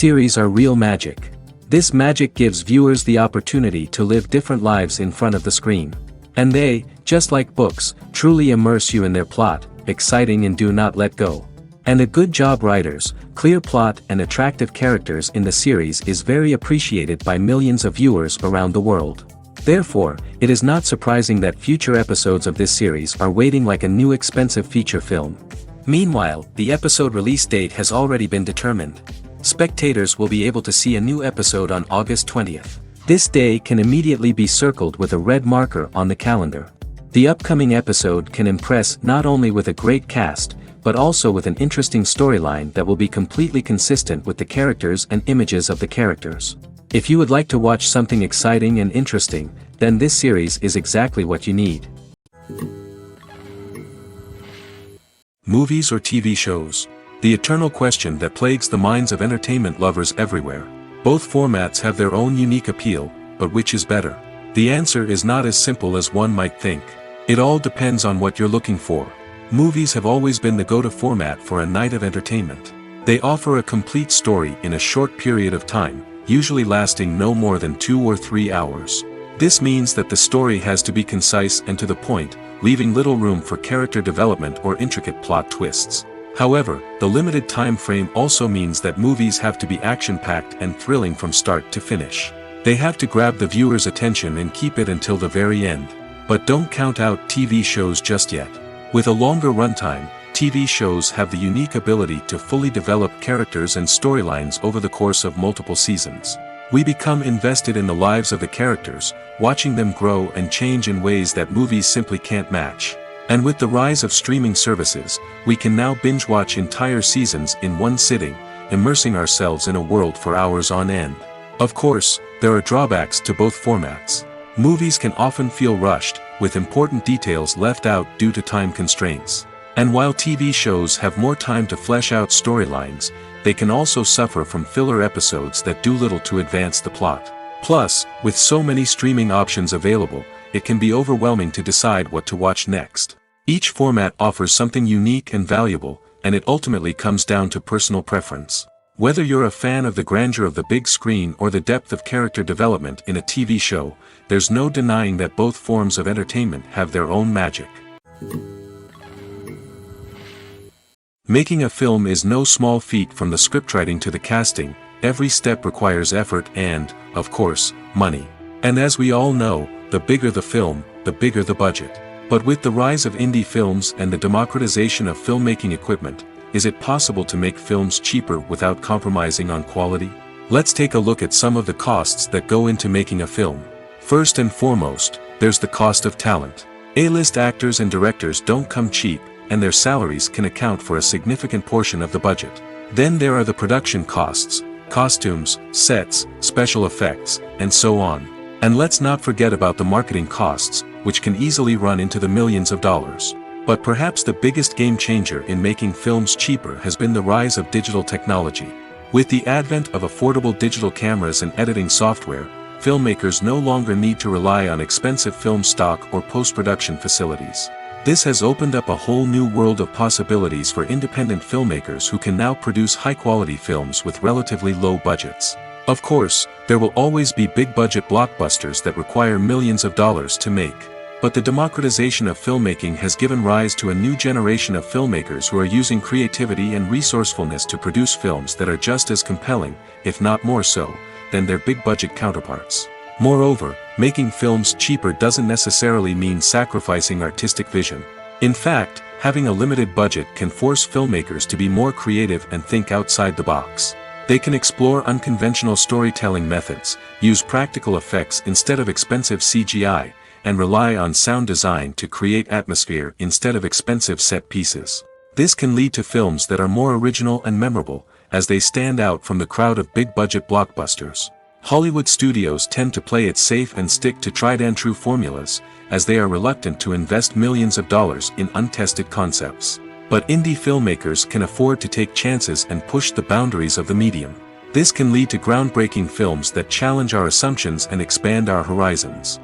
Series are real magic. This magic gives viewers the opportunity to live different lives in front of the screen. And they, just like books, truly immerse you in their plot, exciting and do not let go. And a good job writers, clear plot and attractive characters in the series is very appreciated by millions of viewers around the world. Therefore, it is not surprising that future episodes of this series are waiting like a new expensive feature film. Meanwhile, the episode release date has already been determined. Spectators will be able to see a new episode on August 20th. This day can immediately be circled with a red marker on the calendar. The upcoming episode can impress not only with a great cast, but also with an interesting storyline that will be completely consistent with the characters and images of the characters. If you would like to watch something exciting and interesting, then this series is exactly what you need. Movies or TV shows? The eternal question that plagues the minds of entertainment lovers everywhere. Both formats have their own unique appeal, but which is better? The answer is not as simple as one might think. It all depends on what you're looking for. Movies have always been the go-to format for a night of entertainment. They offer a complete story in a short period of time, usually lasting no more than 2 or 3 hours. This means that the story has to be concise and to the point, leaving little room for character development or intricate plot twists. However, the limited time frame also means that movies have to be action-packed and thrilling from start to finish. They have to grab the viewer's attention and keep it until the very end. But don't count out TV shows just yet. With a longer runtime, TV shows have the unique ability to fully develop characters and storylines over the course of multiple seasons. We become invested in the lives of the characters, watching them grow and change in ways that movies simply can't match. And with the rise of streaming services, we can now binge-watch entire seasons in one sitting, immersing ourselves in a world for hours on end. Of course, there are drawbacks to both formats. Movies can often feel rushed, with important details left out due to time constraints. And while TV shows have more time to flesh out storylines, they can also suffer from filler episodes that do little to advance the plot. Plus, with so many streaming options available, it can be overwhelming to decide what to watch next. Each format offers something unique and valuable, and it ultimately comes down to personal preference. Whether you're a fan of the grandeur of the big screen or the depth of character development in a TV show, there's no denying that both forms of entertainment have their own magic. Making a film is no small feat. From the scriptwriting to the casting, every step requires effort and, of course, money. And as we all know, the bigger the film, the bigger the budget. But with the rise of indie films and the democratization of filmmaking equipment, is it possible to make films cheaper without compromising on quality? Let's take a look at some of the costs that go into making a film. First and foremost, there's the cost of talent. A-list actors and directors don't come cheap, and their salaries can account for a significant portion of the budget. Then there are the production costs, costumes, sets, special effects, and so on. And let's not forget about the marketing costs, which can easily run into the millions of dollars. But perhaps the biggest game changer in making films cheaper has been the rise of digital technology. With the advent of affordable digital cameras and editing software, filmmakers no longer need to rely on expensive film stock or post-production facilities. This has opened up a whole new world of possibilities for independent filmmakers who can now produce high-quality films with relatively low budgets. Of course, there will always be big-budget blockbusters that require millions of dollars to make. But the democratization of filmmaking has given rise to a new generation of filmmakers who are using creativity and resourcefulness to produce films that are just as compelling, if not more so, than their big-budget counterparts. Moreover, making films cheaper doesn't necessarily mean sacrificing artistic vision. In fact, having a limited budget can force filmmakers to be more creative and think outside the box. They can explore unconventional storytelling methods, use practical effects instead of expensive CGI, and rely on sound design to create atmosphere instead of expensive set pieces. This can lead to films that are more original and memorable, as they stand out from the crowd of big-budget blockbusters. Hollywood studios tend to play it safe and stick to tried-and-true formulas, as they are reluctant to invest millions of dollars in untested concepts. But indie filmmakers can afford to take chances and push the boundaries of the medium. This can lead to groundbreaking films that challenge our assumptions and expand our horizons.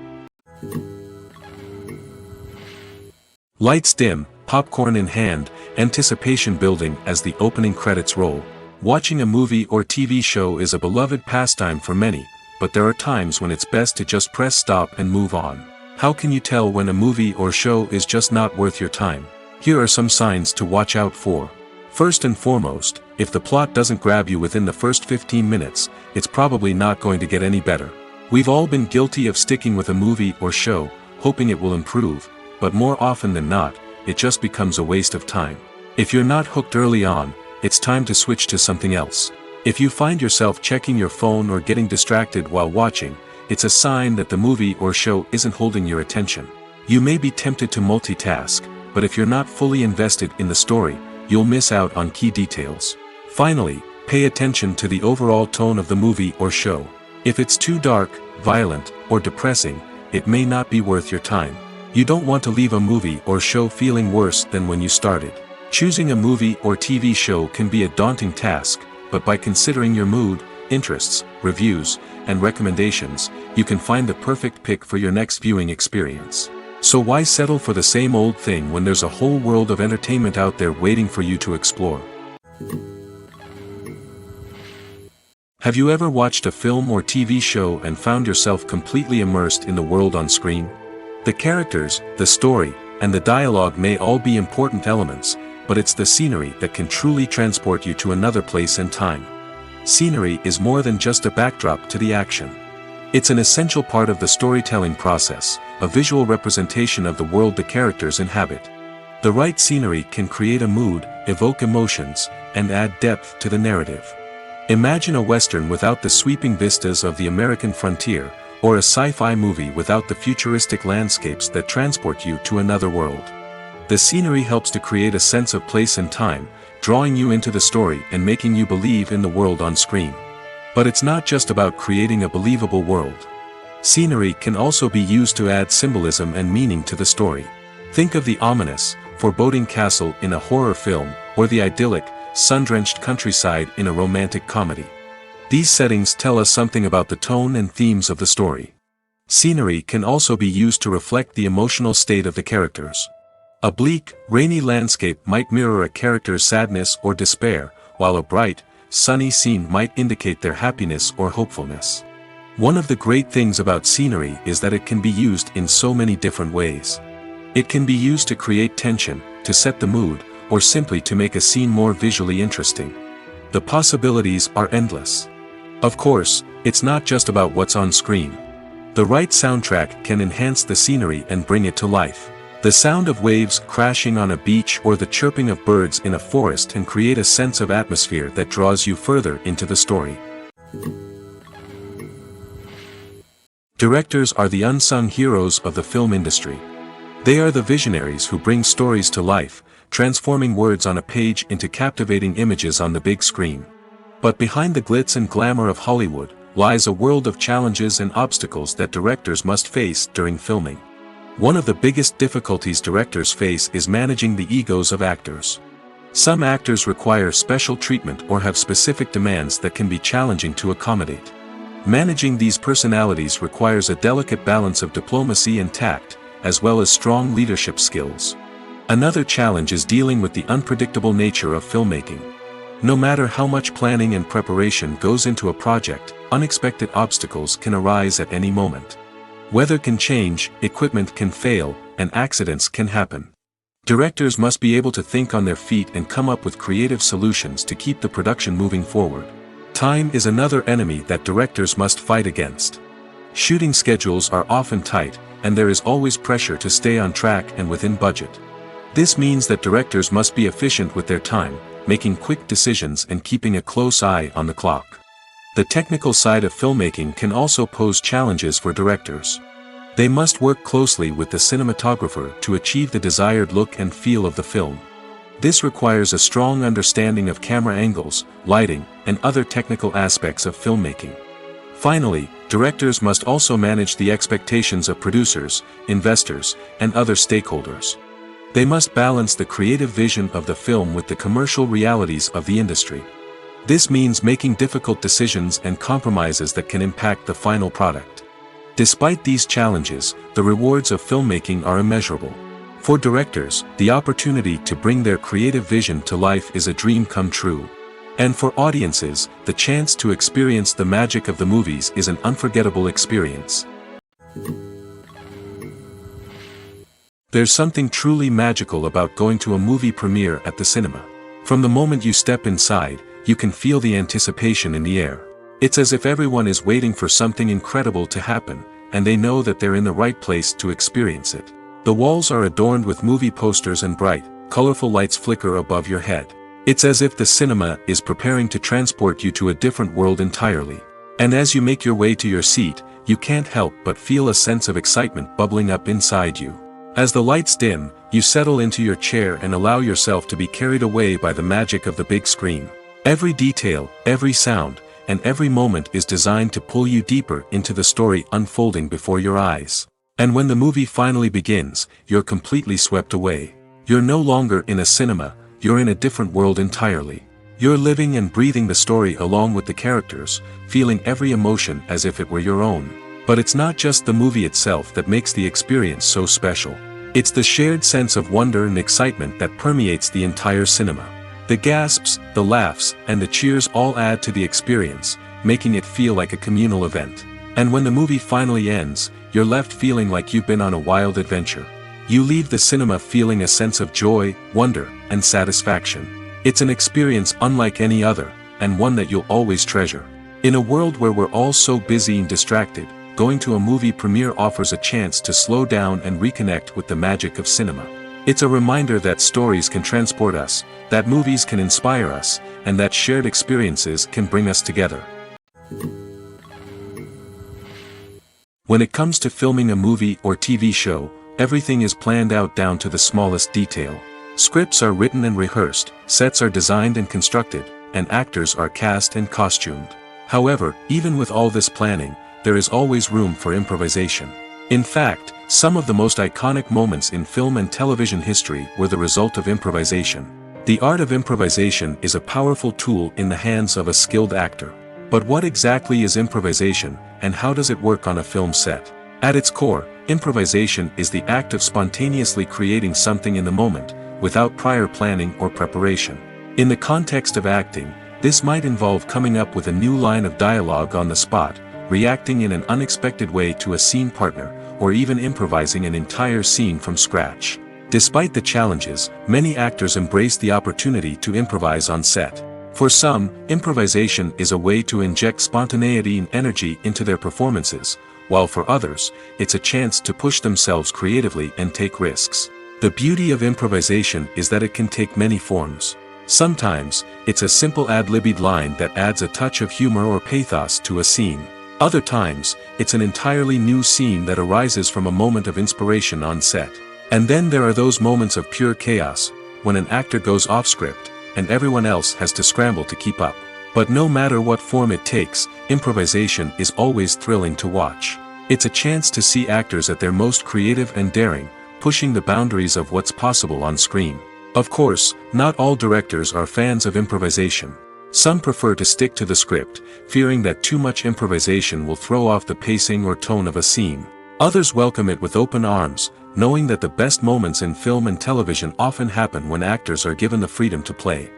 Lights dim, popcorn in hand, anticipation building as the opening credits roll. Watching a movie or TV show is a beloved pastime for many, but there are times when it's best to just press stop and move on. How can you tell when a movie or show is just not worth your time? Here are some signs to watch out for. First and foremost, if the plot doesn't grab you within the first 15 minutes, it's probably not going to get any better. We've all been guilty of sticking with a movie or show, hoping it will improve, but more often than not, it just becomes a waste of time. If you're not hooked early on, it's time to switch to something else. If you find yourself checking your phone or getting distracted while watching, it's a sign that the movie or show isn't holding your attention. You may be tempted to multitask, but if you're not fully invested in the story, you'll miss out on key details. Finally, pay attention to the overall tone of the movie or show. If it's too dark, violent, or depressing, it may not be worth your time. You don't want to leave a movie or show feeling worse than when you started. Choosing a movie or TV show can be a daunting task, but by considering your mood, interests, reviews, and recommendations, you can find the perfect pick for your next viewing experience. So why settle for the same old thing when there's a whole world of entertainment out there waiting for you to explore? Have you ever watched a film or TV show and found yourself completely immersed in the world on screen? The characters, the story, and the dialogue may all be important elements, but it's the scenery that can truly transport you to another place and time. Scenery is more than just a backdrop to the action. It's an essential part of the storytelling process, a visual representation of the world the characters inhabit. The right scenery can create a mood, evoke emotions, and add depth to the narrative. Imagine a Western without the sweeping vistas of the American frontier, or a sci-fi movie without the futuristic landscapes that transport you to another world. The scenery helps to create a sense of place and time, drawing you into the story and making you believe in the world on screen. But it's not just about creating a believable world. Scenery can also be used to add symbolism and meaning to the story. Think of the ominous, foreboding castle in a horror film, or the idyllic, sun-drenched countryside in a romantic comedy. These settings tell us something about the tone and themes of the story. Scenery can also be used to reflect the emotional state of the characters. A bleak, rainy landscape might mirror a character's sadness or despair, while a bright, sunny scene might indicate their happiness or hopefulness. One of the great things about scenery is that it can be used in so many different ways. It can be used to create tension, to set the mood, or simply to make a scene more visually interesting. The possibilities are endless. Of course, it's not just about what's on screen. The right soundtrack can enhance the scenery and bring it to life. The sound of waves crashing on a beach or the chirping of birds in a forest can create a sense of atmosphere that draws you further into the story. Directors are the unsung heroes of the film industry. They are the visionaries who bring stories to life, transforming words on a page into captivating images on the big screen. But behind the glitz and glamour of Hollywood, lies a world of challenges and obstacles that directors must face during filming. One of the biggest difficulties directors face is managing the egos of actors. Some actors require special treatment or have specific demands that can be challenging to accommodate. Managing these personalities requires a delicate balance of diplomacy and tact, as well as strong leadership skills. Another challenge is dealing with the unpredictable nature of filmmaking. No matter how much planning and preparation goes into a project, unexpected obstacles can arise at any moment. Weather can change, equipment can fail, and accidents can happen. Directors must be able to think on their feet and come up with creative solutions to keep the production moving forward. Time is another enemy that directors must fight against. Shooting schedules are often tight, and there is always pressure to stay on track and within budget. This means that directors must be efficient with their time, making quick decisions and keeping a close eye on the clock. The technical side of filmmaking can also pose challenges for directors. They must work closely with the cinematographer to achieve the desired look and feel of the film. This requires a strong understanding of camera angles, lighting, and other technical aspects of filmmaking. Finally, directors must also manage the expectations of producers, investors, and other stakeholders. They must balance the creative vision of the film with the commercial realities of the industry. This means making difficult decisions and compromises that can impact the final product. Despite these challenges, the rewards of filmmaking are immeasurable. For directors, the opportunity to bring their creative vision to life is a dream come true. And for audiences, the chance to experience the magic of the movies is an unforgettable experience. There's something truly magical about going to a movie premiere at the cinema. From the moment you step inside, you can feel the anticipation in the air. It's as if everyone is waiting for something incredible to happen, and they know that they're in the right place to experience it. The walls are adorned with movie posters and bright, colorful lights flicker above your head. It's as if the cinema is preparing to transport you to a different world entirely. And as you make your way to your seat, you can't help but feel a sense of excitement bubbling up inside you. As the lights dim, you settle into your chair and allow yourself to be carried away by the magic of the big screen. Every detail, every sound, and every moment is designed to pull you deeper into the story unfolding before your eyes. And when the movie finally begins, you're completely swept away. You're no longer in a cinema, you're in a different world entirely. You're living and breathing the story along with the characters, feeling every emotion as if it were your own. But it's not just the movie itself that makes the experience so special. It's the shared sense of wonder and excitement that permeates the entire cinema. The gasps, the laughs, and the cheers all add to the experience, making it feel like a communal event. And when the movie finally ends, you're left feeling like you've been on a wild adventure. You leave the cinema feeling a sense of joy, wonder, and satisfaction. It's an experience unlike any other, and one that you'll always treasure. In a world where we're all so busy and distracted, going to a movie premiere offers a chance to slow down and reconnect with the magic of cinema. It's a reminder that stories can transport us, that movies can inspire us, and that shared experiences can bring us together. When it comes to filming a movie or TV show, everything is planned out down to the smallest detail. Scripts are written and rehearsed, sets are designed and constructed, and actors are cast and costumed. However, even with all this planning, there is always room for improvisation. In fact, some of the most iconic moments in film and television history were the result of improvisation. The art of improvisation is a powerful tool in the hands of a skilled actor. But what exactly is improvisation, and how does it work on a film set? At its core, improvisation is the act of spontaneously creating something in the moment, without prior planning or preparation. In the context of acting, this might involve coming up with a new line of dialogue on the spot, reacting in an unexpected way to a scene partner, or even improvising an entire scene from scratch. Despite the challenges, many actors embrace the opportunity to improvise on set. For some, improvisation is a way to inject spontaneity and energy into their performances, while for others, it's a chance to push themselves creatively and take risks. The beauty of improvisation is that it can take many forms. Sometimes, it's a simple ad-libbed line that adds a touch of humor or pathos to a scene. Other times, it's an entirely new scene that arises from a moment of inspiration on set. And then there are those moments of pure chaos, when an actor goes off script, and everyone else has to scramble to keep up. But no matter what form it takes, improvisation is always thrilling to watch. It's a chance to see actors at their most creative and daring, pushing the boundaries of what's possible on screen. Of course, not all directors are fans of improvisation. Some prefer to stick to the script, fearing that too much improvisation will throw off the pacing or tone of a scene. Others welcome it with open arms, knowing that the best moments in film and television often happen when actors are given the freedom to play.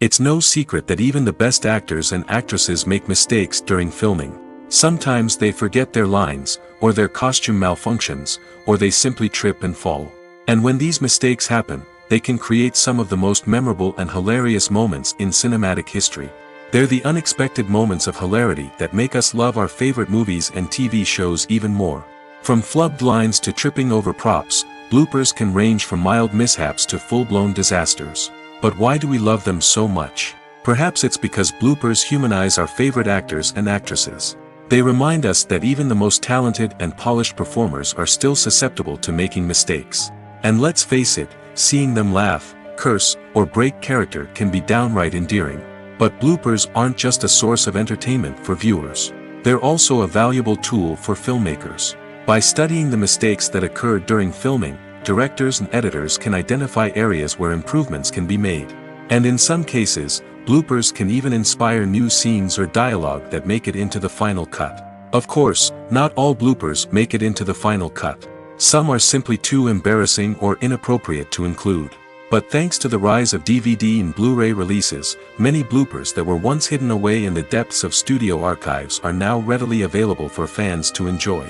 It's no secret that even the best actors and actresses make mistakes during filming. Sometimes they forget their lines, or their costume malfunctions, or they simply trip and fall. And when these mistakes happen, they can create some of the most memorable and hilarious moments in cinematic history. They're the unexpected moments of hilarity that make us love our favorite movies and TV shows even more. From flubbed lines to tripping over props, bloopers can range from mild mishaps to full-blown disasters. But why do we love them so much? Perhaps it's because bloopers humanize our favorite actors and actresses. They remind us that even the most talented and polished performers are still susceptible to making mistakes. And let's face it, seeing them laugh, curse, or break character can be downright endearing. But bloopers aren't just a source of entertainment for viewers. They're also a valuable tool for filmmakers. By studying the mistakes that occurred during filming, directors and editors can identify areas where improvements can be made. And in some cases, bloopers can even inspire new scenes or dialogue that make it into the final cut. Of course, not all bloopers make it into the final cut. Some are simply too embarrassing or inappropriate to include. But thanks to the rise of DVD and Blu-ray releases, many bloopers that were once hidden away in the depths of studio archives are now readily available for fans to enjoy.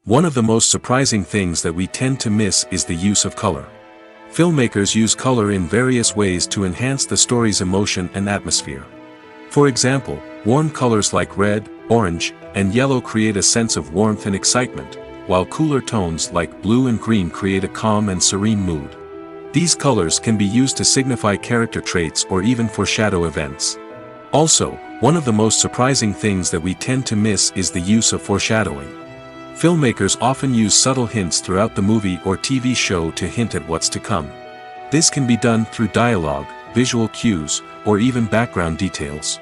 One of the most surprising things that we tend to miss is the use of color. Filmmakers use color in various ways to enhance the story's emotion and atmosphere. For example, warm colors like red, orange, and yellow create a sense of warmth and excitement, while cooler tones like blue and green create a calm and serene mood. These colors can be used to signify character traits or even foreshadow events. Also, one of the most surprising things that we tend to miss is the use of foreshadowing. Filmmakers often use subtle hints throughout the movie or TV show to hint at what's to come. This can be done through dialogue, visual cues, or even background details.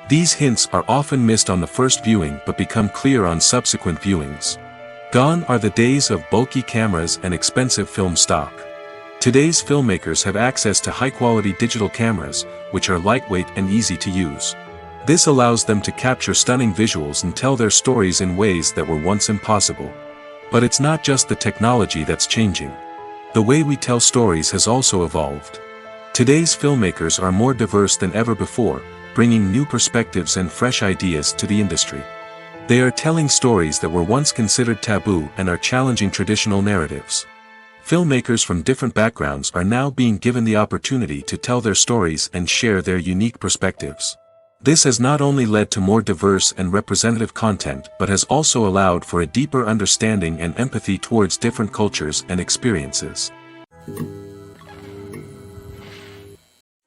These hints are often missed on the first viewing but become clear on subsequent viewings. Gone are the days of bulky cameras and expensive film stock. Today's filmmakers have access to high-quality digital cameras, which are lightweight and easy to use. This allows them to capture stunning visuals and tell their stories in ways that were once impossible. But it's not just the technology that's changing. The way we tell stories has also evolved. Today's filmmakers are more diverse than ever before, bringing new perspectives and fresh ideas to the industry. They are telling stories that were once considered taboo and are challenging traditional narratives. Filmmakers from different backgrounds are now being given the opportunity to tell their stories and share their unique perspectives. This has not only led to more diverse and representative content but has also allowed for a deeper understanding and empathy towards different cultures and experiences.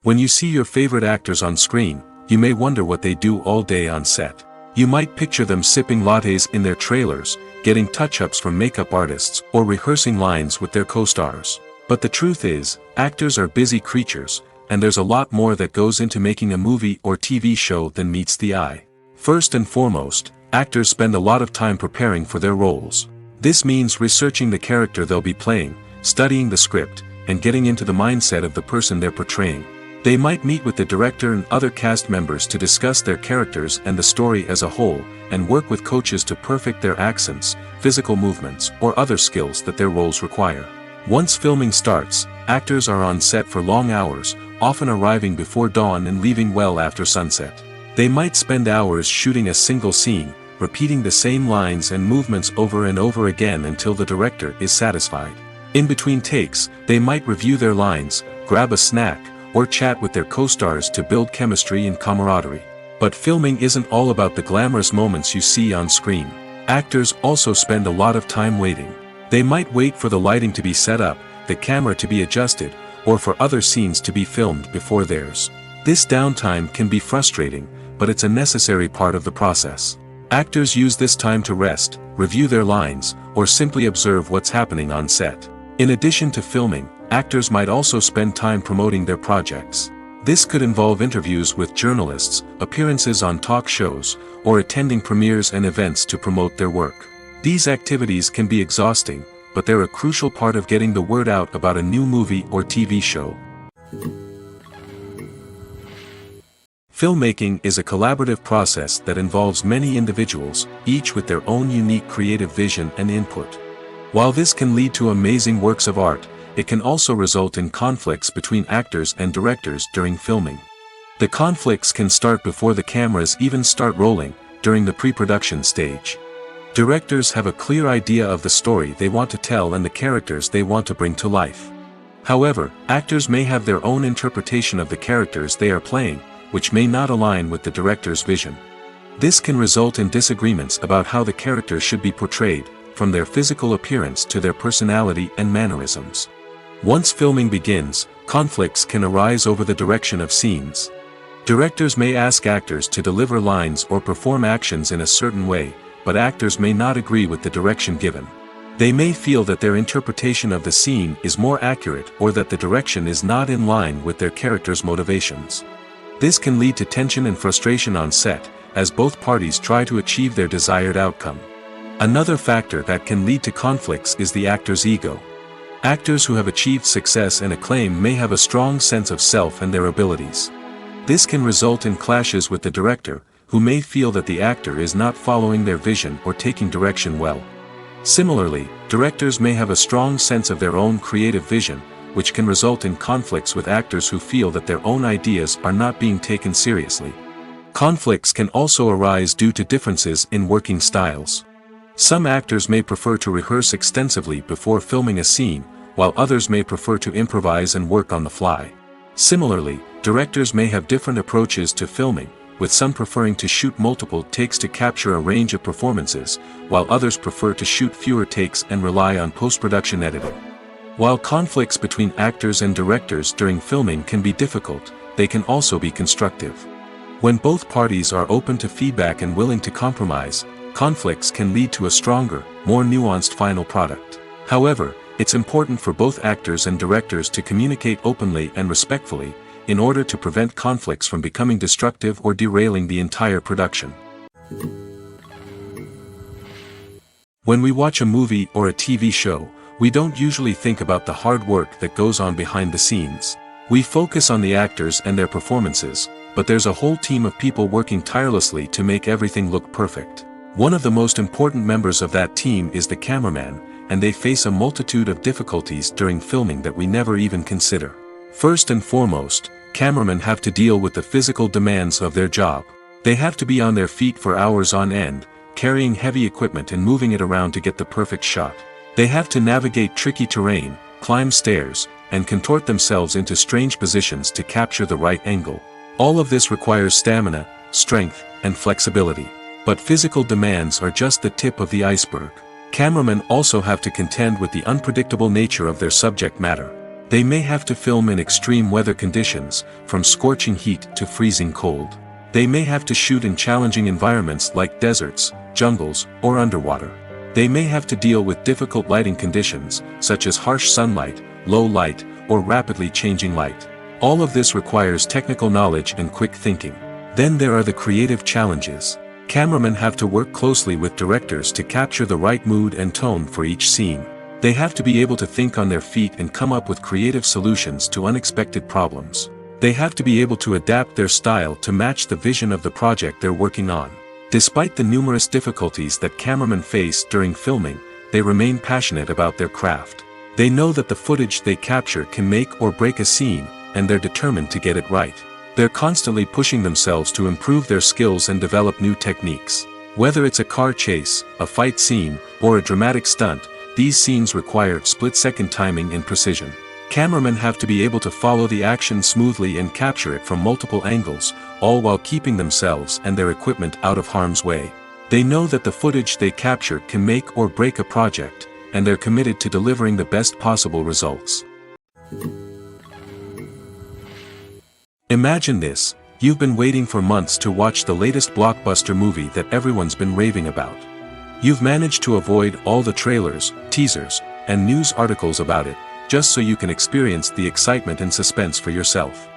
When you see your favorite actors on screen, you may wonder what they do all day on set. You might picture them sipping lattes in their trailers, getting touch-ups from makeup artists, or rehearsing lines with their co-stars. But the truth is, actors are busy creatures, and there's a lot more that goes into making a movie or TV show than meets the eye. First and foremost, actors spend a lot of time preparing for their roles. This means researching the character they'll be playing, studying the script, and getting into the mindset of the person they're portraying. They might meet with the director and other cast members to discuss their characters and the story as a whole, and work with coaches to perfect their accents, physical movements, or other skills that their roles require. Once filming starts, actors are on set for long hours, often arriving before dawn and leaving well after sunset. They might spend hours shooting a single scene, repeating the same lines and movements over and over again until the director is satisfied. In between takes, they might review their lines, grab a snack, or chat with their co-stars to build chemistry and camaraderie. But filming isn't all about the glamorous moments you see on screen. Actors also spend a lot of time waiting. They might wait for the lighting to be set up, the camera to be adjusted, or for other scenes to be filmed before theirs. This downtime can be frustrating, but it's a necessary part of the process. Actors use this time to rest, review their lines, or simply observe what's happening on set. In addition to filming, actors might also spend time promoting their projects. This could involve interviews with journalists, appearances on talk shows, or attending premieres and events to promote their work. These activities can be exhausting, but they're a crucial part of getting the word out about a new movie or TV show. Filmmaking is a collaborative process that involves many individuals, each with their own unique creative vision and input. While this can lead to amazing works of art, it can also result in conflicts between actors and directors during filming. The conflicts can start before the cameras even start rolling, during the pre-production stage. Directors have a clear idea of the story they want to tell and the characters they want to bring to life. However, actors may have their own interpretation of the characters they are playing, which may not align with the director's vision. This can result in disagreements about how the characters should be portrayed, from their physical appearance to their personality and mannerisms. Once filming begins, conflicts can arise over the direction of scenes. Directors may ask actors to deliver lines or perform actions in a certain way, but actors may not agree with the direction given. They may feel that their interpretation of the scene is more accurate or that the direction is not in line with their character's motivations. This can lead to tension and frustration on set, as both parties try to achieve their desired outcome. Another factor that can lead to conflicts is the actor's ego. Actors who have achieved success and acclaim may have a strong sense of self and their abilities. This can result in clashes with the director, who may feel that the actor is not following their vision or taking direction well. Similarly, directors may have a strong sense of their own creative vision, which can result in conflicts with actors who feel that their own ideas are not being taken seriously. Conflicts can also arise due to differences in working styles. Some actors may prefer to rehearse extensively before filming a scene, while others may prefer to improvise and work on the fly. Similarly, directors may have different approaches to filming, with some preferring to shoot multiple takes to capture a range of performances, while others prefer to shoot fewer takes and rely on post-production editing. While conflicts between actors and directors during filming can be difficult, they can also be constructive. When both parties are open to feedback and willing to compromise, conflicts can lead to a stronger, more nuanced final product. However, it's important for both actors and directors to communicate openly and respectfully, in order to prevent conflicts from becoming destructive or derailing the entire production. When we watch a movie or a TV show, we don't usually think about the hard work that goes on behind the scenes. We focus on the actors and their performances, but there's a whole team of people working tirelessly to make everything look perfect. One of the most important members of that team is the cameraman, and they face a multitude of difficulties during filming that we never even consider. First and foremost, cameramen have to deal with the physical demands of their job. They have to be on their feet for hours on end, carrying heavy equipment and moving it around to get the perfect shot. They have to navigate tricky terrain, climb stairs, and contort themselves into strange positions to capture the right angle. All of this requires stamina, strength, and flexibility. But physical demands are just the tip of the iceberg. Cameramen also have to contend with the unpredictable nature of their subject matter. They may have to film in extreme weather conditions, from scorching heat to freezing cold. They may have to shoot in challenging environments like deserts, jungles, or underwater. They may have to deal with difficult lighting conditions, such as harsh sunlight, low light, or rapidly changing light. All of this requires technical knowledge and quick thinking. Then there are the creative challenges. Cameramen have to work closely with directors to capture the right mood and tone for each scene. They have to be able to think on their feet and come up with creative solutions to unexpected problems. They have to be able to adapt their style to match the vision of the project they're working on. Despite the numerous difficulties that cameramen face during filming, they remain passionate about their craft. They know that the footage they capture can make or break a scene, and they're determined to get it right. They're constantly pushing themselves to improve their skills and develop new techniques. Whether it's a car chase, a fight scene, or a dramatic stunt, these scenes require split-second timing and precision. Cameramen have to be able to follow the action smoothly and capture it from multiple angles, all while keeping themselves and their equipment out of harm's way. They know that the footage they capture can make or break a project, and they're committed to delivering the best possible results. Imagine this: you've been waiting for months to watch the latest blockbuster movie that everyone's been raving about. You've managed to avoid all the trailers, teasers, and news articles about it, just so you can experience the excitement and suspense for yourself.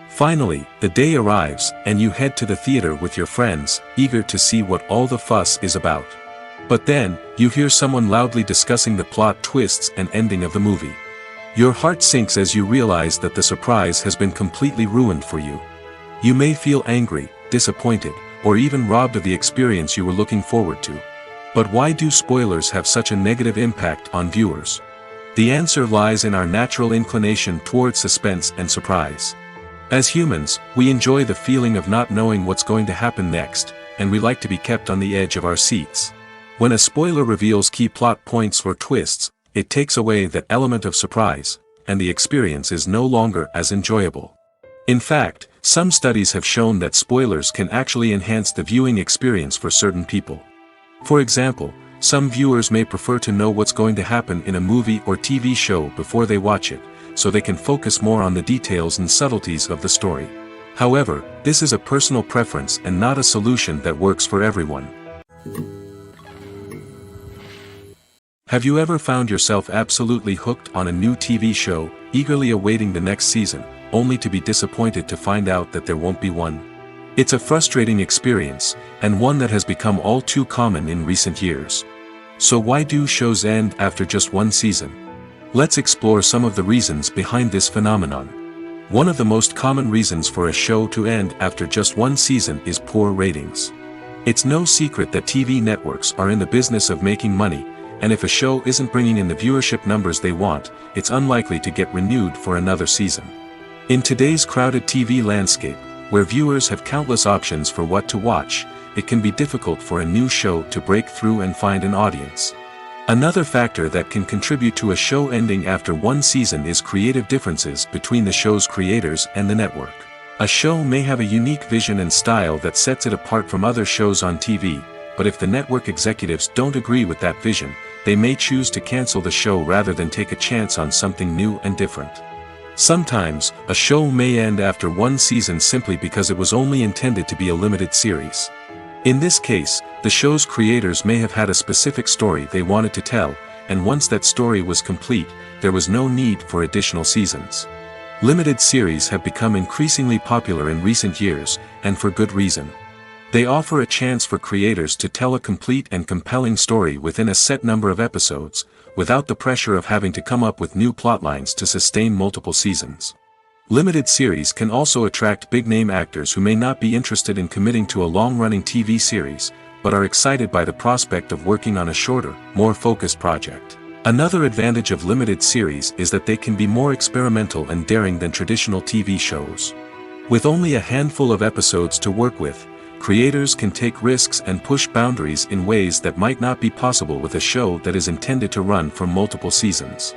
Finally, the day arrives, and you head to the theater with your friends, eager to see what all the fuss is about. But then, you hear someone loudly discussing the plot twists and ending of the movie. Your heart sinks as you realize that the surprise has been completely ruined for you. You may feel angry, disappointed, or even robbed of the experience you were looking forward to. But why do spoilers have such a negative impact on viewers? The answer lies in our natural inclination towards suspense and surprise. As humans, we enjoy the feeling of not knowing what's going to happen next, and we like to be kept on the edge of our seats. When a spoiler reveals key plot points or twists, it takes away that element of surprise, and the experience is no longer as enjoyable. In fact, some studies have shown that spoilers can actually enhance the viewing experience for certain people. For example, some viewers may prefer to know what's going to happen in a movie or TV show before they watch it, so they can focus more on the details and subtleties of the story. However, this is a personal preference and not a solution that works for everyone. Have you ever found yourself absolutely hooked on a new TV show, eagerly awaiting the next season, only to be disappointed to find out that there won't be one? It's a frustrating experience, and one that has become all too common in recent years. So why do shows end after just one season? Let's explore some of the reasons behind this phenomenon. One of the most common reasons for a show to end after just one season is poor ratings. It's no secret that TV networks are in the business of making money, and if a show isn't bringing in the viewership numbers they want, it's unlikely to get renewed for another season. In today's crowded TV landscape, where viewers have countless options for what to watch, it can be difficult for a new show to break through and find an audience. Another factor that can contribute to a show ending after one season is creative differences between the show's creators and the network. A show may have a unique vision and style that sets it apart from other shows on TV, but if the network executives don't agree with that vision, they may choose to cancel the show rather than take a chance on something new and different. Sometimes, a show may end after one season simply because it was only intended to be a limited series. In this case, the show's creators may have had a specific story they wanted to tell, and once that story was complete, there was no need for additional seasons. Limited series have become increasingly popular in recent years, and for good reason. They offer a chance for creators to tell a complete and compelling story within a set number of episodes, without the pressure of having to come up with new plotlines to sustain multiple seasons. Limited series can also attract big-name actors who may not be interested in committing to a long-running TV series, but are excited by the prospect of working on a shorter, more focused project. Another advantage of limited series is that they can be more experimental and daring than traditional TV shows. With only a handful of episodes to work with, creators can take risks and push boundaries in ways that might not be possible with a show that is intended to run for multiple seasons.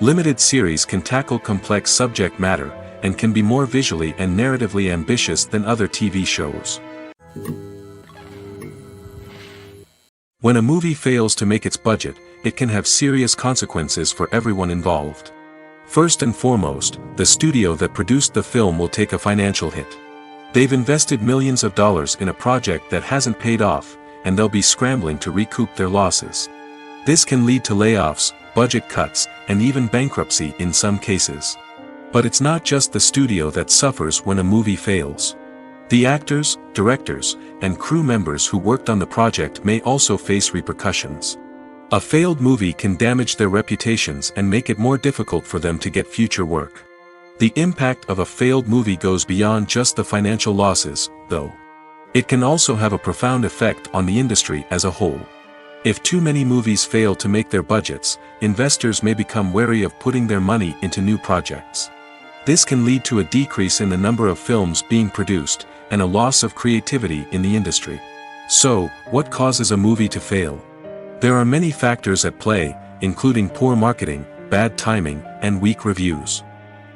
Limited series can tackle complex subject matter, and can be more visually and narratively ambitious than other TV shows. When a movie fails to make its budget, it can have serious consequences for everyone involved. First and foremost, the studio that produced the film will take a financial hit. They've invested millions of dollars in a project that hasn't paid off, and they'll be scrambling to recoup their losses. This can lead to layoffs, budget cuts, and even bankruptcy in some cases. But it's not just the studio that suffers when a movie fails. The actors, directors, and crew members who worked on the project may also face repercussions. A failed movie can damage their reputations and make it more difficult for them to get future work. The impact of a failed movie goes beyond just the financial losses, though. It can also have a profound effect on the industry as a whole. If too many movies fail to make their budgets, investors may become wary of putting their money into new projects. This can lead to a decrease in the number of films being produced, and a loss of creativity in the industry. So, what causes a movie to fail? There are many factors at play, including poor marketing, bad timing, and weak reviews.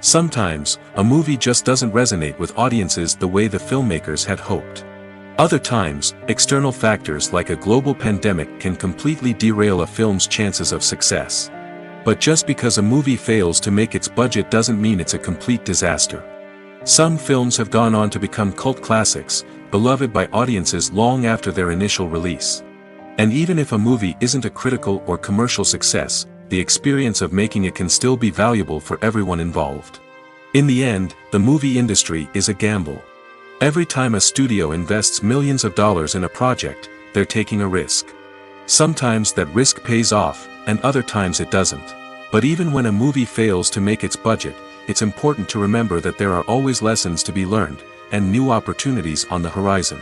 Sometimes, a movie just doesn't resonate with audiences the way the filmmakers had hoped. Other times, external factors like a global pandemic can completely derail a film's chances of success. But just because a movie fails to make its budget doesn't mean it's a complete disaster. Some films have gone on to become cult classics, beloved by audiences long after their initial release. And even if a movie isn't a critical or commercial success, the experience of making it can still be valuable for everyone involved. In the end, the movie industry is a gamble. Every time a studio invests millions of dollars in a project, they're taking a risk. Sometimes that risk pays off, and other times it doesn't. But even when a movie fails to make its budget, it's important to remember that there are always lessons to be learned, and new opportunities on the horizon.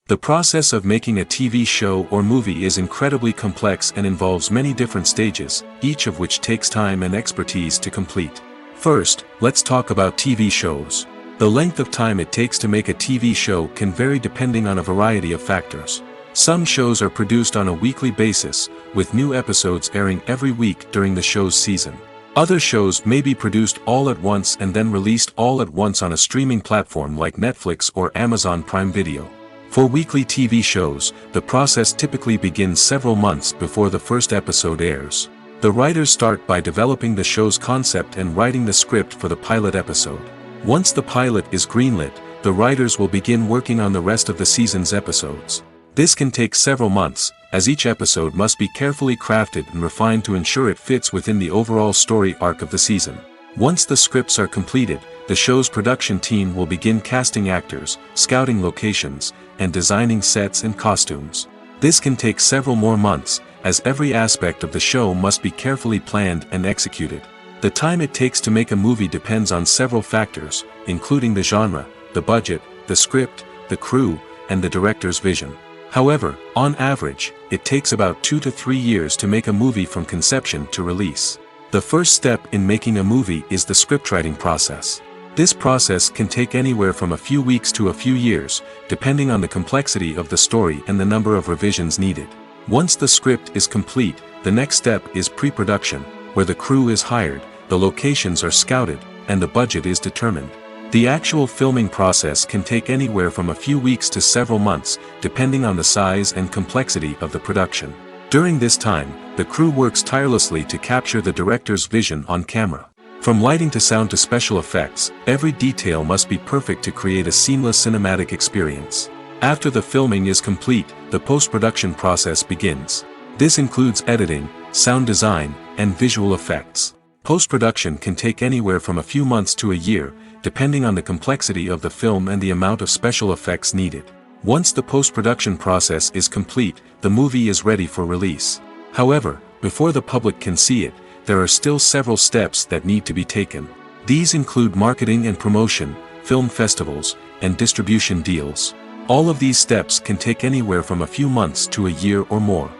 The process of making a TV show or movie is incredibly complex and involves many different stages, each of which takes time and expertise to complete. First, let's talk about TV shows. The length of time it takes to make a TV show can vary depending on a variety of factors. Some shows are produced on a weekly basis, with new episodes airing every week during the show's season. Other shows may be produced all at once and then released all at once on a streaming platform like Netflix or Amazon Prime Video. For weekly TV shows, the process typically begins several months before the first episode airs. The writers start by developing the show's concept and writing the script for the pilot episode. Once the pilot is greenlit, the writers will begin working on the rest of the season's episodes. This can take several months, as each episode must be carefully crafted and refined to ensure it fits within the overall story arc of the season. Once the scripts are completed, the show's production team will begin casting actors, scouting locations, and designing sets and costumes. This can take several more months, as every aspect of the show must be carefully planned and executed. The time it takes to make a movie depends on several factors, including the genre, the budget, the script, the crew, and the director's vision. However, on average, it takes about 2 to 3 years to make a movie from conception to release. The first step in making a movie is the scriptwriting process. This process can take anywhere from a few weeks to a few years, depending on the complexity of the story and the number of revisions needed. Once the script is complete, the next step is pre-production, where the crew is hired, the locations are scouted, and the budget is determined. The actual filming process can take anywhere from a few weeks to several months, depending on the size and complexity of the production. During this time, the crew works tirelessly to capture the director's vision on camera. From lighting to sound to special effects, every detail must be perfect to create a seamless cinematic experience. After the filming is complete, the post-production process begins. This includes editing, sound design, and visual effects. Post-production can take anywhere from a few months to a year, depending on the complexity of the film and the amount of special effects needed. Once the post-production process is complete, the movie is ready for release. However, before the public can see it, there are still several steps that need to be taken. These include marketing and promotion, film festivals, and distribution deals. All of these steps can take anywhere from a few months to a year or more.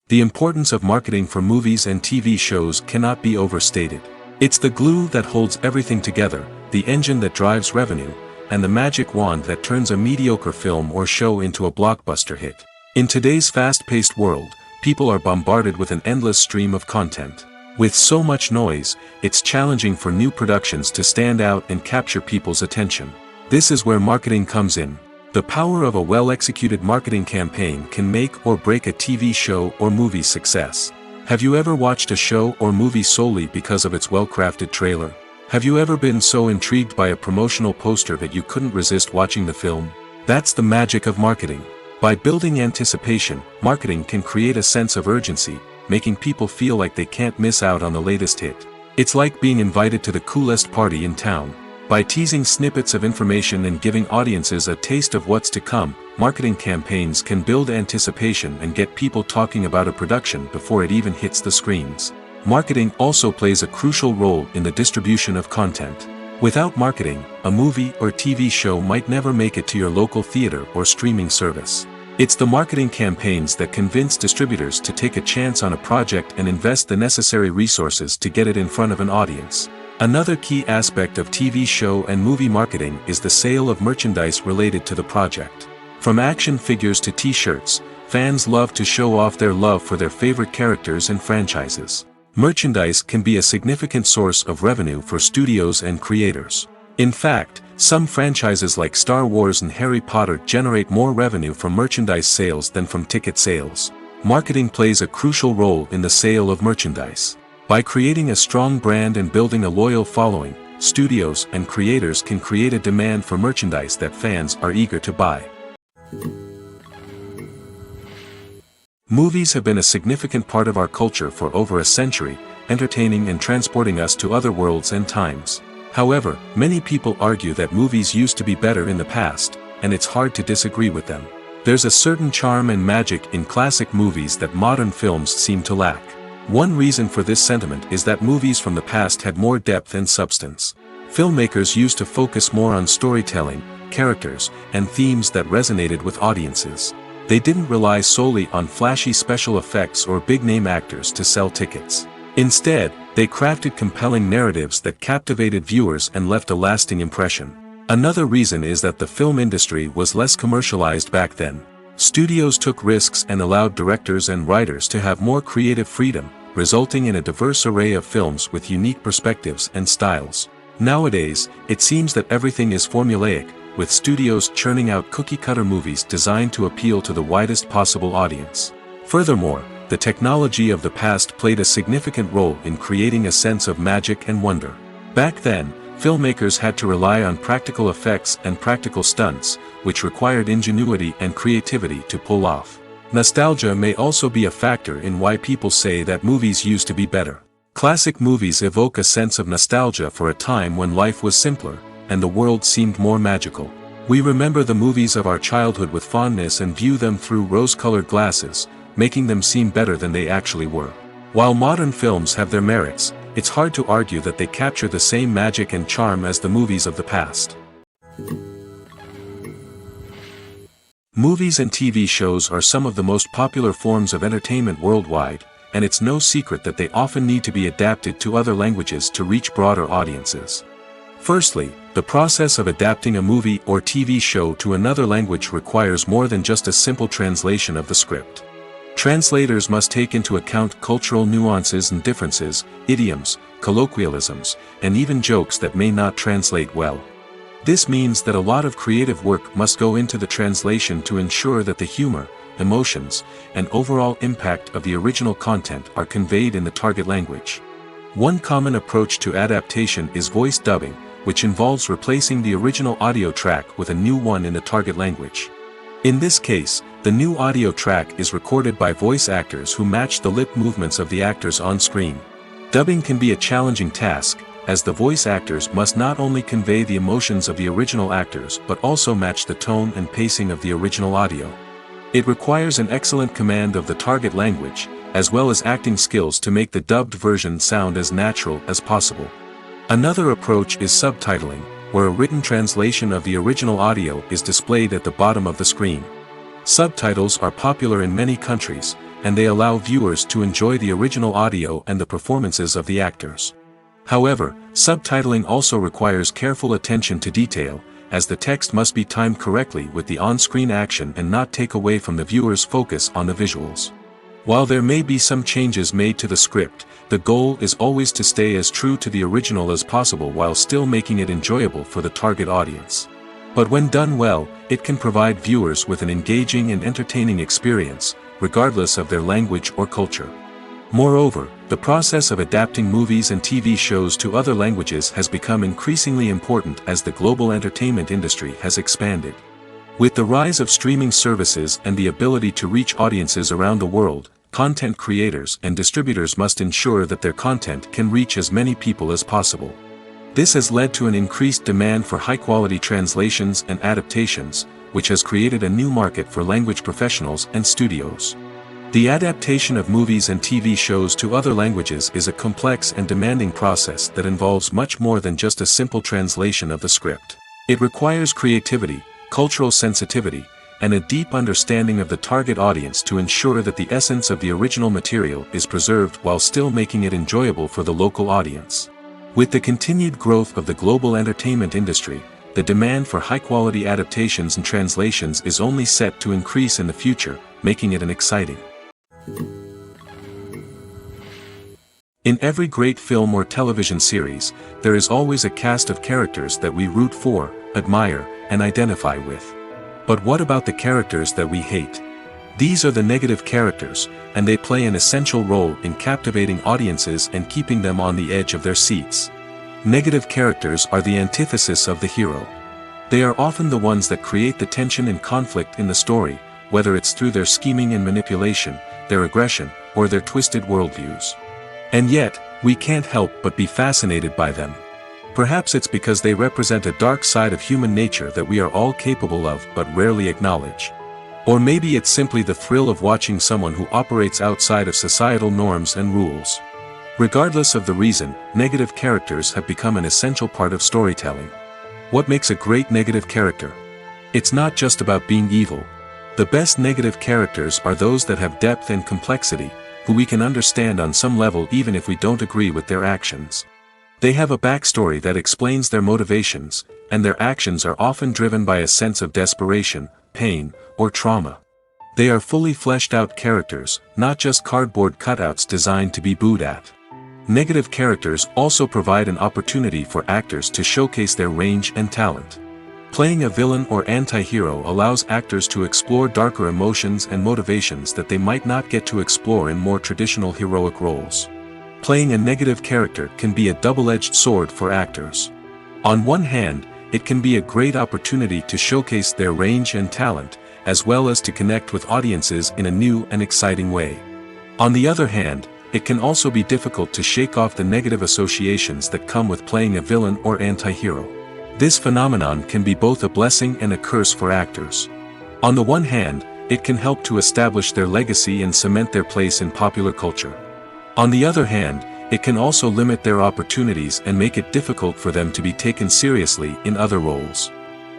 The importance of marketing for movies and TV shows cannot be overstated. It's the glue that holds everything together, the engine that drives revenue, and the magic wand that turns a mediocre film or show into a blockbuster hit. In today's fast-paced world, people are bombarded with an endless stream of content. With so much noise, it's challenging for new productions to stand out and capture people's attention. This is where marketing comes in. The power of a well-executed marketing campaign can make or break a TV show or movie's success. Have you ever watched a show or movie solely because of its well-crafted trailer? Have you ever been so intrigued by a promotional poster that you couldn't resist watching the film? That's the magic of marketing. By building anticipation, marketing can create a sense of urgency, making people feel like they can't miss out on the latest hit. It's like being invited to the coolest party in town. By teasing snippets of information and giving audiences a taste of what's to come, marketing campaigns can build anticipation and get people talking about a production before it even hits the screens. Marketing also plays a crucial role in the distribution of content. Without marketing, a movie or TV show might never make it to your local theater or streaming service. It's the marketing campaigns that convince distributors to take a chance on a project and invest the necessary resources to get it in front of an audience. Another key aspect of TV show and movie marketing is the sale of merchandise related to the project. From action figures to t-shirts, fans love to show off their love for their favorite characters and franchises. Merchandise can be a significant source of revenue for studios and creators. In fact, some franchises like Star Wars and Harry Potter generate more revenue from merchandise sales than from ticket sales. Marketing plays a crucial role in the sale of merchandise. By creating a strong brand and building a loyal following, studios and creators can create a demand for merchandise that fans are eager to buy. Movies have been a significant part of our culture for over a century, entertaining and transporting us to other worlds and times. However, many people argue that movies used to be better in the past, and it's hard to disagree with them. There's a certain charm and magic in classic movies that modern films seem to lack. One reason for this sentiment is that movies from the past had more depth and substance. Filmmakers used to focus more on storytelling, characters, and themes that resonated with audiences. They didn't rely solely on flashy special effects or big-name actors to sell tickets. Instead, they crafted compelling narratives that captivated viewers and left a lasting impression. Another reason is that the film industry was less commercialized back then. Studios took risks and allowed directors and writers to have more creative freedom, resulting in a diverse array of films with unique perspectives and styles. Nowadays, it seems that everything is formulaic, with studios churning out cookie-cutter movies designed to appeal to the widest possible audience. Furthermore, the technology of the past played a significant role in creating a sense of magic and wonder. Back then, filmmakers had to rely on practical effects and practical stunts, which required ingenuity and creativity to pull off. Nostalgia may also be a factor in why people say that movies used to be better. Classic movies evoke a sense of nostalgia for a time when life was simpler, and the world seemed more magical. We remember the movies of our childhood with fondness and view them through rose-colored glasses, making them seem better than they actually were. While modern films have their merits, it's hard to argue that they capture the same magic and charm as the movies of the past. Movies and TV shows are some of the most popular forms of entertainment worldwide, and it's no secret that they often need to be adapted to other languages to reach broader audiences. Firstly, the process of adapting a movie or TV show to another language requires more than just a simple translation of the script. Translators must take into account cultural nuances and differences, idioms, colloquialisms, and even jokes that may not translate well. This means that a lot of creative work must go into the translation to ensure that the humor, emotions, and overall impact of the original content are conveyed in the target language. One common approach to adaptation is voice dubbing, which involves replacing the original audio track with a new one in the target language. In this case, the new audio track is recorded by voice actors who match the lip movements of the actors on screen. Dubbing can be a challenging task, as the voice actors must not only convey the emotions of the original actors but also match the tone and pacing of the original audio. It requires an excellent command of the target language, as well as acting skills to make the dubbed version sound as natural as possible. Another approach is subtitling, where a written translation of the original audio is displayed at the bottom of the screen. Subtitles are popular in many countries, and they allow viewers to enjoy the original audio and the performances of the actors. However, subtitling also requires careful attention to detail, as the text must be timed correctly with the on-screen action and not take away from the viewer's focus on the visuals. While there may be some changes made to the script, the goal is always to stay as true to the original as possible while still making it enjoyable for the target audience. But when done well, it can provide viewers with an engaging and entertaining experience, regardless of their language or culture. Moreover, the process of adapting movies and TV shows to other languages has become increasingly important as the global entertainment industry has expanded. With the rise of streaming services and the ability to reach audiences around the world, content creators and distributors must ensure that their content can reach as many people as possible. This has led to an increased demand for high-quality translations and adaptations, which has created a new market for language professionals and studios. The adaptation of movies and TV shows to other languages is a complex and demanding process that involves much more than just a simple translation of the script. It requires creativity, cultural sensitivity, and a deep understanding of the target audience to ensure that the essence of the original material is preserved while still making it enjoyable for the local audience. With the continued growth of the global entertainment industry, the demand for high-quality adaptations and translations is only set to increase in the future, making it an exciting. In every great film or television series, there is always a cast of characters that we root for, admire, and identify with. But what about the characters that we hate? These are the negative characters, and they play an essential role in captivating audiences and keeping them on the edge of their seats. Negative characters are the antithesis of the hero. They are often the ones that create the tension and conflict in the story, whether it's through their scheming and manipulation, their aggression, or their twisted worldviews. And yet, we can't help but be fascinated by them. Perhaps it's because they represent a dark side of human nature that we are all capable of but rarely acknowledge. Or maybe it's simply the thrill of watching someone who operates outside of societal norms and rules. Regardless of the reason, negative characters have become an essential part of storytelling. What makes a great negative character? It's not just about being evil. The best negative characters are those that have depth and complexity, who we can understand on some level even if we don't agree with their actions. They have a backstory that explains their motivations, and their actions are often driven by a sense of desperation, pain, or trauma. They are fully fleshed out characters, not just cardboard cutouts designed to be booed at. Negative characters also provide an opportunity for actors to showcase their range and talent. Playing a villain or anti-hero allows actors to explore darker emotions and motivations that they might not get to explore in more traditional heroic roles. Playing a negative character can be a double-edged sword for actors. On one hand, it can be a great opportunity to showcase their range and talent, as well as to connect with audiences in a new and exciting way. On the other hand, it can also be difficult to shake off the negative associations that come with playing a villain or anti-hero. This phenomenon can be both a blessing and a curse for actors. On the one hand, it can help to establish their legacy and cement their place in popular culture. On the other hand, it can also limit their opportunities and make it difficult for them to be taken seriously in other roles.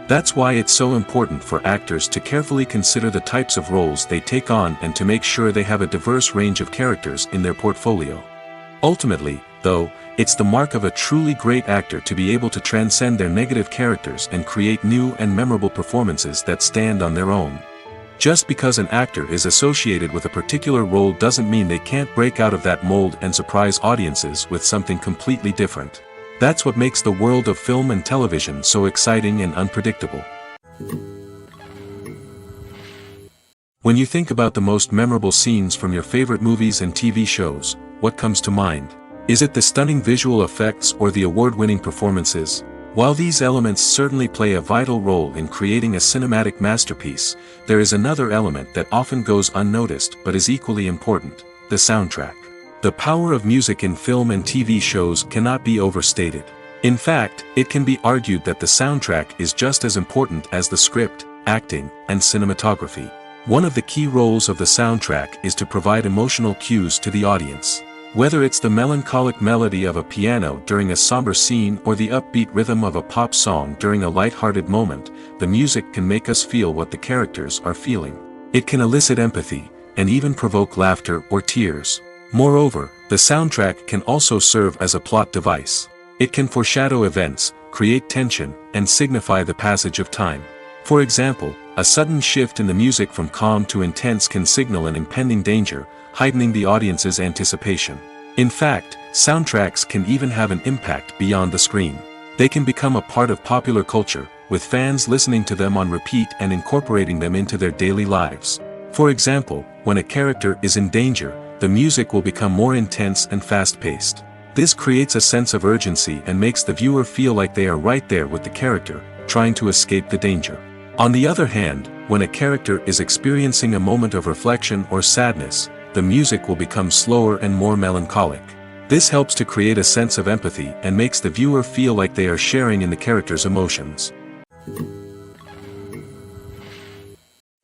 That's why it's so important for actors to carefully consider the types of roles they take on and to make sure they have a diverse range of characters in their portfolio. Ultimately, though, it's the mark of a truly great actor to be able to transcend their negative characters and create new and memorable performances that stand on their own. Just because an actor is associated with a particular role doesn't mean they can't break out of that mold and surprise audiences with something completely different. That's what makes the world of film and television so exciting and unpredictable. When you think about the most memorable scenes from your favorite movies and TV shows, what comes to mind? Is it the stunning visual effects or the award-winning performances? While these elements certainly play a vital role in creating a cinematic masterpiece, there is another element that often goes unnoticed but is equally important: the soundtrack. The power of music in film and TV shows cannot be overstated. In fact, it can be argued that the soundtrack is just as important as the script, acting, and cinematography. One of the key roles of the soundtrack is to provide emotional cues to the audience. Whether it's the melancholic melody of a piano during a somber scene or the upbeat rhythm of a pop song during a light-hearted moment, the music can make us feel what the characters are feeling. It can elicit empathy, and even provoke laughter or tears. Moreover, the soundtrack can also serve as a plot device. It can foreshadow events, create tension, and signify the passage of time. For example, a sudden shift in the music from calm to intense can signal an impending danger, heightening the audience's anticipation. In fact, soundtracks can even have an impact beyond the screen. They can become a part of popular culture, with fans listening to them on repeat and incorporating them into their daily lives. For example, when a character is in danger, the music will become more intense and fast-paced. This creates a sense of urgency and makes the viewer feel like they are right there with the character, trying to escape the danger. On the other hand, when a character is experiencing a moment of reflection or sadness, the music will become slower and more melancholic. This helps to create a sense of empathy and makes the viewer feel like they are sharing in the character's emotions.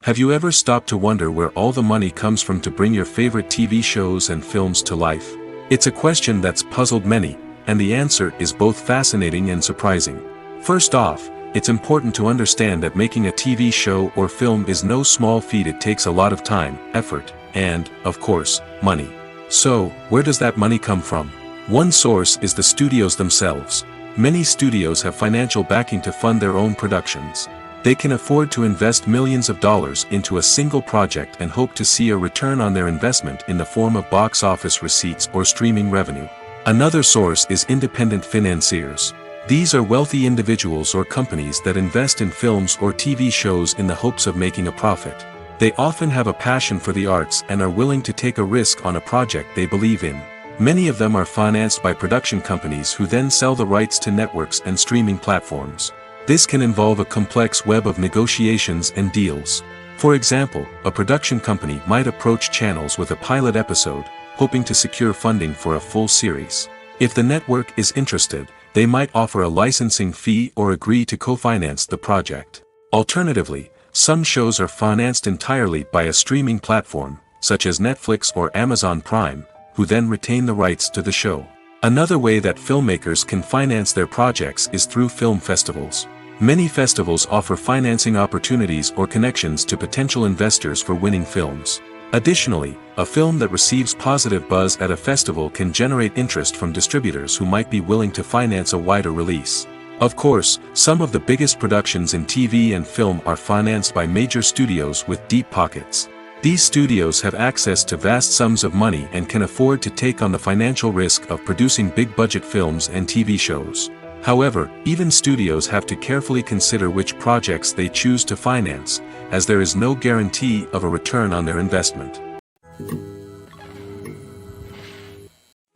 Have you ever stopped to wonder where all the money comes from to bring your favorite TV shows and films to life? It's a question that's puzzled many, and the answer is both fascinating and surprising. First off, it's important to understand that making a TV show or film is no small feat. It takes a lot of time, effort, and, of course, money. So, where does that money come from? One source is the studios themselves. Many studios have financial backing to fund their own productions. They can afford to invest millions of dollars into a single project and hope to see a return on their investment in the form of box office receipts or streaming revenue. Another source is independent financiers. These are wealthy individuals or companies that invest in films or TV shows in the hopes of making a profit. They often have a passion for the arts and are willing to take a risk on a project they believe in. Many of them are financed by production companies who then sell the rights to networks and streaming platforms. This can involve a complex web of negotiations and deals. For example, a production company might approach channels with a pilot episode, hoping to secure funding for a full series. If the network is interested, they might offer a licensing fee or agree to co-finance the project. Alternatively, some shows are financed entirely by a streaming platform, such as Netflix or Amazon Prime, who then retain the rights to the show. Another way that filmmakers can finance their projects is through film festivals. Many festivals offer financing opportunities or connections to potential investors for winning films. Additionally, a film that receives positive buzz at a festival can generate interest from distributors who might be willing to finance a wider release. Of course, some of the biggest productions in TV and film are financed by major studios with deep pockets. These studios have access to vast sums of money and can afford to take on the financial risk of producing big-budget films and TV shows. However, even studios have to carefully consider which projects they choose to finance, as there is no guarantee of a return on their investment.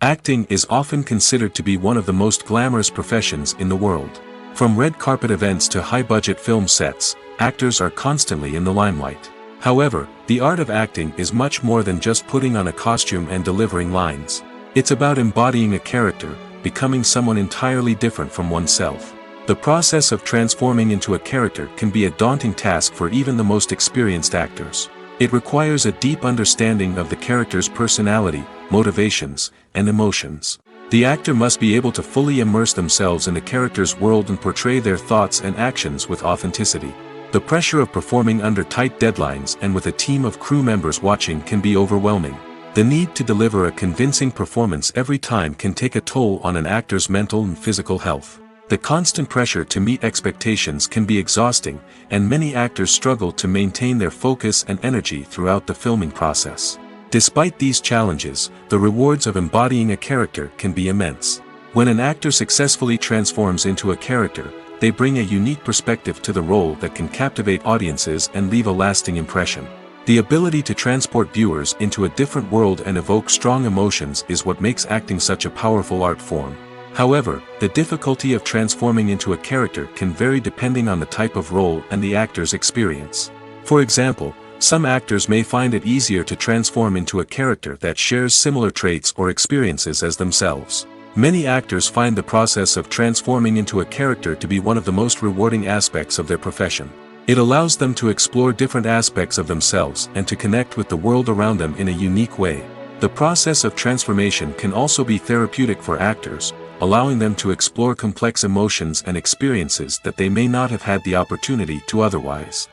Acting is often considered to be one of the most glamorous professions in the world. From red carpet events to high-budget film sets, actors are constantly in the limelight. However, the art of acting is much more than just putting on a costume and delivering lines. It's about embodying a character, becoming someone entirely different from oneself. The process of transforming into a character can be a daunting task for even the most experienced actors. It requires a deep understanding of the character's personality, motivations, and emotions. The actor must be able to fully immerse themselves in the character's world and portray their thoughts and actions with authenticity. The pressure of performing under tight deadlines and with a team of crew members watching can be overwhelming. The need to deliver a convincing performance every time can take a toll on an actor's mental and physical health. The constant pressure to meet expectations can be exhausting, and many actors struggle to maintain their focus and energy throughout the filming process. Despite these challenges, the rewards of embodying a character can be immense. When an actor successfully transforms into a character, they bring a unique perspective to the role that can captivate audiences and leave a lasting impression. The ability to transport viewers into a different world and evoke strong emotions is what makes acting such a powerful art form. However, the difficulty of transforming into a character can vary depending on the type of role and the actor's experience. For example, some actors may find it easier to transform into a character that shares similar traits or experiences as themselves. Many actors find the process of transforming into a character to be one of the most rewarding aspects of their profession. It allows them to explore different aspects of themselves and to connect with the world around them in a unique way. The process of transformation can also be therapeutic for actors, allowing them to explore complex emotions and experiences that they may not have had the opportunity to otherwise.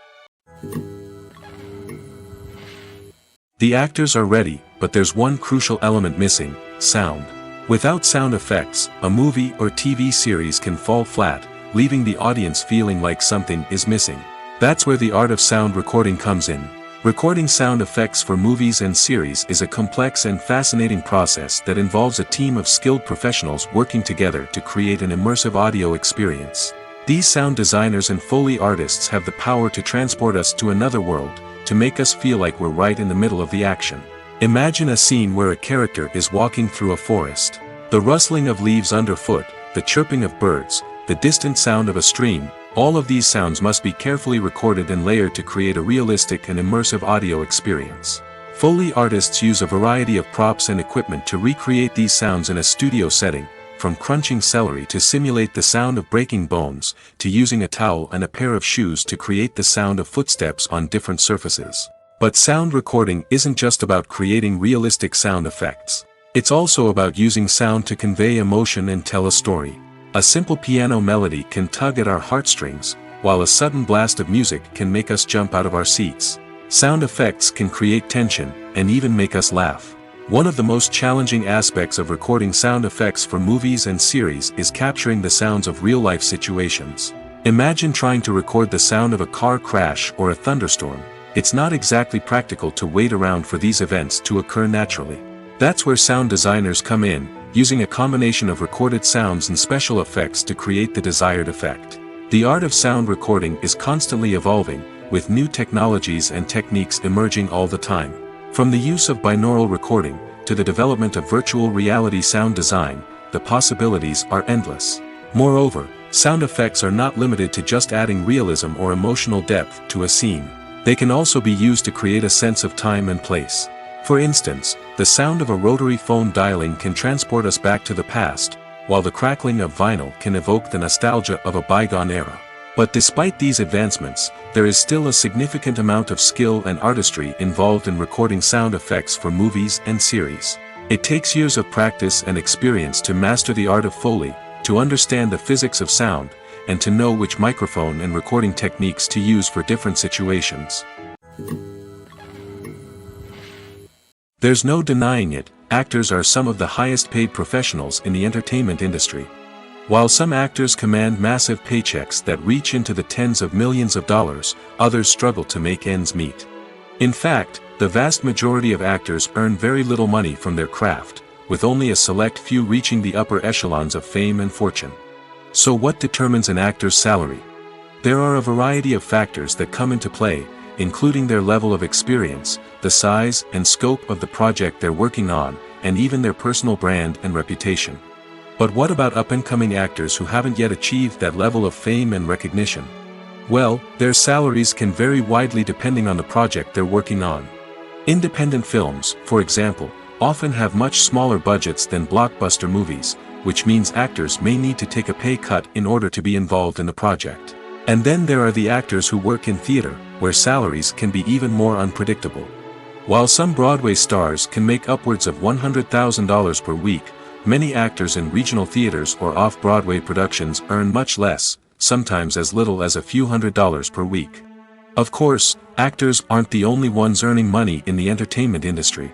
The actors are ready, but there's one crucial element missing: sound. Without sound effects, a movie or TV series can fall flat, leaving the audience feeling like something is missing. That's where the art of sound recording comes in. Recording sound effects for movies and series is a complex and fascinating process that involves a team of skilled professionals working together to create an immersive audio experience. These sound designers and Foley artists have the power to transport us to another world, to make us feel like we're right in the middle of the action. Imagine a scene where a character is walking through a forest. The rustling of leaves underfoot, the chirping of birds, the distant sound of a stream, all of these sounds must be carefully recorded and layered to create a realistic and immersive audio experience. Foley artists use a variety of props and equipment to recreate these sounds in a studio setting, from crunching celery to simulate the sound of breaking bones, to using a towel and a pair of shoes to create the sound of footsteps on different surfaces. But sound recording isn't just about creating realistic sound effects. It's also about using sound to convey emotion and tell a story. A simple piano melody can tug at our heartstrings, while a sudden blast of music can make us jump out of our seats. Sound effects can create tension, and even make us laugh. One of the most challenging aspects of recording sound effects for movies and series is capturing the sounds of real-life situations. Imagine trying to record the sound of a car crash or a thunderstorm. It's not exactly practical to wait around for these events to occur naturally. That's where sound designers come in, using a combination of recorded sounds and special effects to create the desired effect. The art of sound recording is constantly evolving, with new technologies and techniques emerging all the time. From the use of binaural recording, to the development of virtual reality sound design, the possibilities are endless. Moreover, sound effects are not limited to just adding realism or emotional depth to a scene. They can also be used to create a sense of time and place. For instance, the sound of a rotary phone dialing can transport us back to the past, while the crackling of vinyl can evoke the nostalgia of a bygone era. But despite these advancements, there is still a significant amount of skill and artistry involved in recording sound effects for movies and series. It takes years of practice and experience to master the art of Foley, to understand the physics of sound, and to know which microphone and recording techniques to use for different situations. There's no denying it, actors are some of the highest paid professionals in the entertainment industry. While some actors command massive paychecks that reach into the tens of millions of dollars, others struggle to make ends meet. In fact, the vast majority of actors earn very little money from their craft, with only a select few reaching the upper echelons of fame and fortune. So what determines an actor's salary? There are a variety of factors that come into play, including their level of experience, the size and scope of the project they're working on, and even their personal brand and reputation. But what about up-and-coming actors who haven't yet achieved that level of fame and recognition? Well, their salaries can vary widely depending on the project they're working on. Independent films, for example, often have much smaller budgets than blockbuster movies, which means actors may need to take a pay cut in order to be involved in the project. And then there are the actors who work in theater, where salaries can be even more unpredictable. While some Broadway stars can make upwards of $100,000 per week, many actors in regional theaters or off-Broadway productions earn much less, sometimes as little as a few $100s per week. Of course, actors aren't the only ones earning money in the entertainment industry.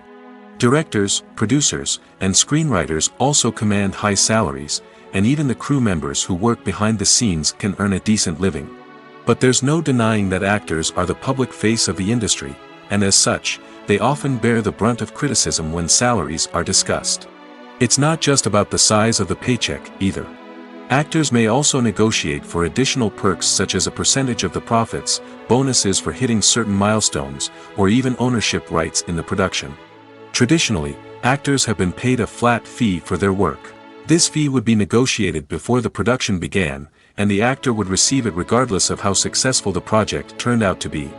Directors, producers, and screenwriters also command high salaries, and even the crew members who work behind the scenes can earn a decent living. But there's no denying that actors are the public face of the industry, and as such, they often bear the brunt of criticism when salaries are discussed. It's not just about the size of the paycheck, either. Actors may also negotiate for additional perks such as a percentage of the profits, bonuses for hitting certain milestones, or even ownership rights in the production. Traditionally, actors have been paid a flat fee for their work. This fee would be negotiated before the production began, and the actor would receive it regardless of how successful the project turned out to be.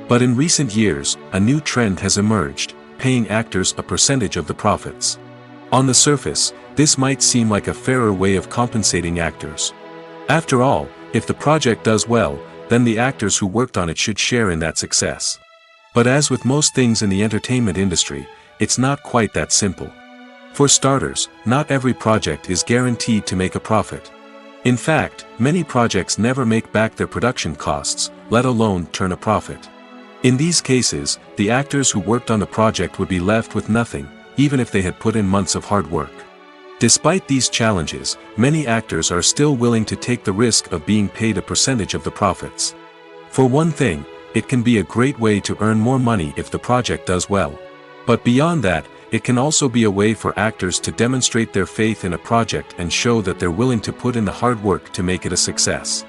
But in recent years, a new trend has emerged, paying actors a percentage of the profits. On the surface, this might seem like a fairer way of compensating actors. After all, if the project does well, then the actors who worked on it should share in that success. But as with most things in the entertainment industry, it's not quite that simple. For starters, not every project is guaranteed to make a profit. In fact, many projects never make back their production costs, let alone turn a profit. In these cases, the actors who worked on the project would be left with nothing, even if they had put in months of hard work. Despite these challenges, many actors are still willing to take the risk of being paid a percentage of the profits. For one thing, it can be a great way to earn more money if the project does well. But beyond that, it can also be a way for actors to demonstrate their faith in a project and show that they're willing to put in the hard work to make it a success.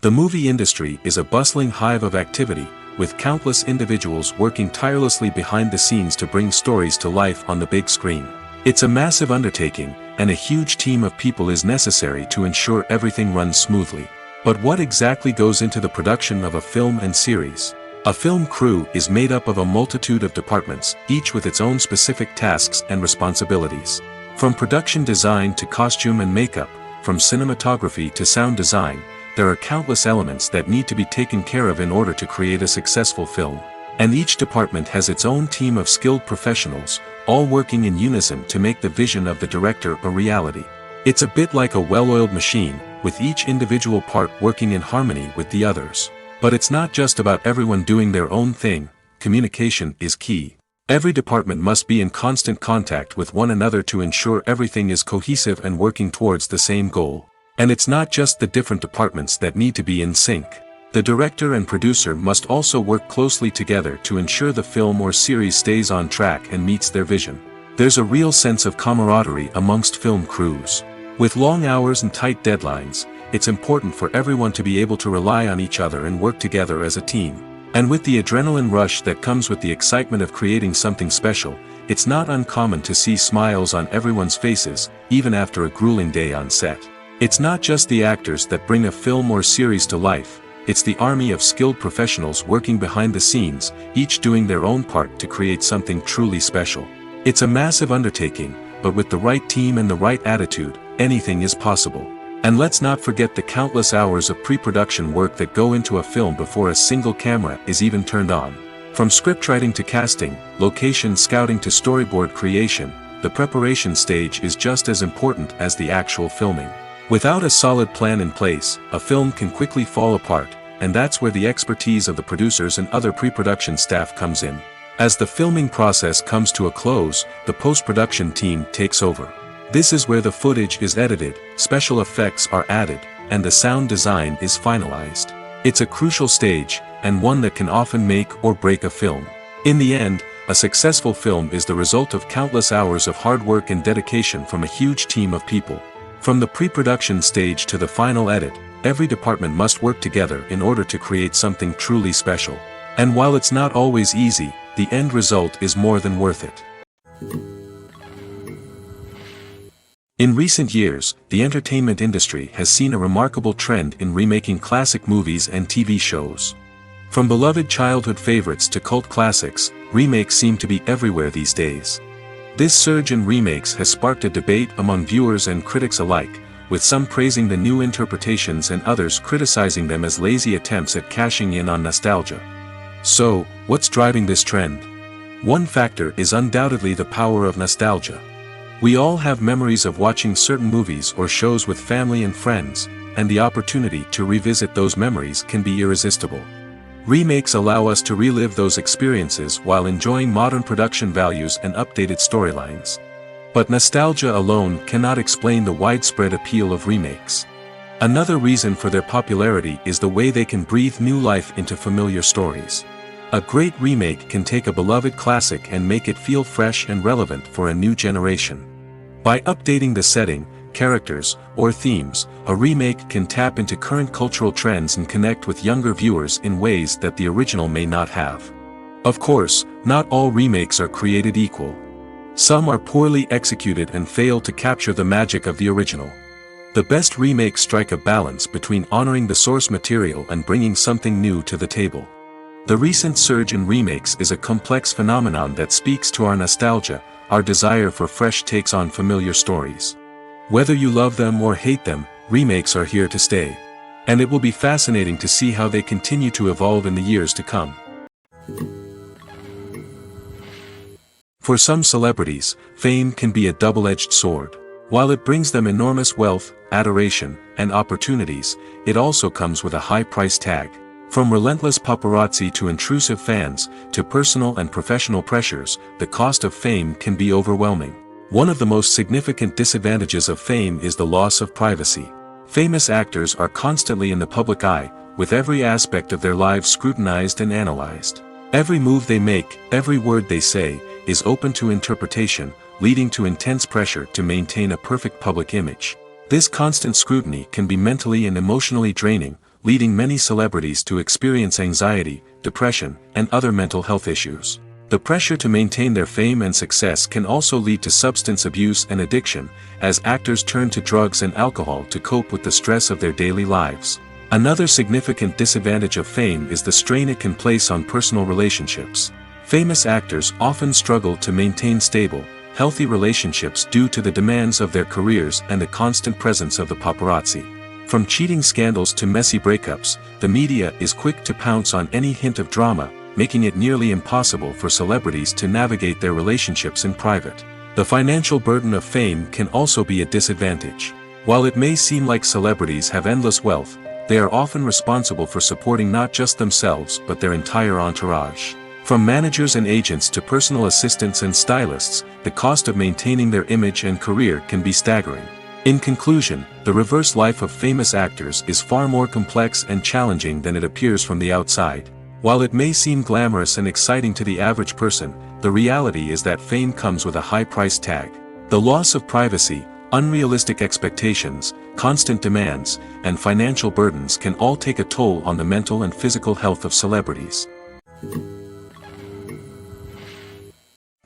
The movie industry is a bustling hive of activity, with countless individuals working tirelessly behind the scenes to bring stories to life on the big screen. It's a massive undertaking, and a huge team of people is necessary to ensure everything runs smoothly. But what exactly goes into the production of a film and series? A film crew is made up of a multitude of departments, each with its own specific tasks and responsibilities. From production design to costume and makeup, from cinematography to sound design, there are countless elements that need to be taken care of in order to create a successful film. And each department has its own team of skilled professionals, all working in unison to make the vision of the director a reality. It's a bit like a well-oiled machine, with each individual part working in harmony with the others. But it's not just about everyone doing their own thing, communication is key. Every department must be in constant contact with one another to ensure everything is cohesive and working towards the same goal. And it's not just the different departments that need to be in sync. The director and producer must also work closely together to ensure the film or series stays on track and meets their vision. There's a real sense of camaraderie amongst film crews. With long hours and tight deadlines, it's important for everyone to be able to rely on each other and work together as a team. And with the adrenaline rush that comes with the excitement of creating something special, it's not uncommon to see smiles on everyone's faces, even after a grueling day on set. It's not just the actors that bring a film or series to life, it's the army of skilled professionals working behind the scenes, each doing their own part to create something truly special. It's a massive undertaking, but with the right team and the right attitude, anything is possible. And let's not forget the countless hours of pre-production work that go into a film before a single camera is even turned on. From scriptwriting to casting, location scouting to storyboard creation, the preparation stage is just as important as the actual filming. Without a solid plan in place, a film can quickly fall apart, and that's where the expertise of the producers and other pre-production staff comes in. As the filming process comes to a close, the post-production team takes over. This is where the footage is edited, special effects are added, and the sound design is finalized. It's a crucial stage, and one that can often make or break a film. In the end, a successful film is the result of countless hours of hard work and dedication from a huge team of people. From the pre-production stage to the final edit, every department must work together in order to create something truly special. And while it's not always easy, the end result is more than worth it. In recent years, the entertainment industry has seen a remarkable trend in remaking classic movies and TV shows. From beloved childhood favorites to cult classics, remakes seem to be everywhere these days. This surge in remakes has sparked a debate among viewers and critics alike, with some praising the new interpretations and others criticizing them as lazy attempts at cashing in on nostalgia. So, what's driving this trend? One factor is undoubtedly the power of nostalgia. We all have memories of watching certain movies or shows with family and friends, and the opportunity to revisit those memories can be irresistible. Remakes allow us to relive those experiences while enjoying modern production values and updated storylines. But nostalgia alone cannot explain the widespread appeal of remakes. Another reason for their popularity is the way they can breathe new life into familiar stories. A great remake can take a beloved classic and make it feel fresh and relevant for a new generation. By updating the setting, characters, or themes, a remake can tap into current cultural trends and connect with younger viewers in ways that the original may not have. Of course, not all remakes are created equal. Some are poorly executed and fail to capture the magic of the original. The best remakes strike a balance between honoring the source material and bringing something new to the table. The recent surge in remakes is a complex phenomenon that speaks to our nostalgia, our desire for fresh takes on familiar stories. Whether you love them or hate them, remakes are here to stay. And it will be fascinating to see how they continue to evolve in the years to come. For some celebrities, fame can be a double-edged sword. While it brings them enormous wealth, adoration, and opportunities, it also comes with a high price tag. From relentless paparazzi to intrusive fans, to personal and professional pressures, the cost of fame can be overwhelming. One of the most significant disadvantages of fame is the loss of privacy. Famous actors are constantly in the public eye, with every aspect of their lives scrutinized and analyzed. Every move they make, every word they say, is open to interpretation, leading to intense pressure to maintain a perfect public image. This constant scrutiny can be mentally and emotionally draining, leading many celebrities to experience anxiety, depression, and other mental health issues. The pressure to maintain their fame and success can also lead to substance abuse and addiction, as actors turn to drugs and alcohol to cope with the stress of their daily lives. Another significant disadvantage of fame is the strain it can place on personal relationships. Famous actors often struggle to maintain stable, healthy relationships due to the demands of their careers and the constant presence of the paparazzi. From cheating scandals to messy breakups, the media is quick to pounce on any hint of drama, making it nearly impossible for celebrities to navigate their relationships in private. The financial burden of fame can also be a disadvantage. While it may seem like celebrities have endless wealth, they are often responsible for supporting not just themselves but their entire entourage. From managers and agents to personal assistants and stylists, the cost of maintaining their image and career can be staggering. In conclusion, the reverse life of famous actors is far more complex and challenging than it appears from the outside. While it may seem glamorous and exciting to the average person, the reality is that fame comes with a high price tag. The loss of privacy, unrealistic expectations, constant demands, and financial burdens can all take a toll on the mental and physical health of celebrities.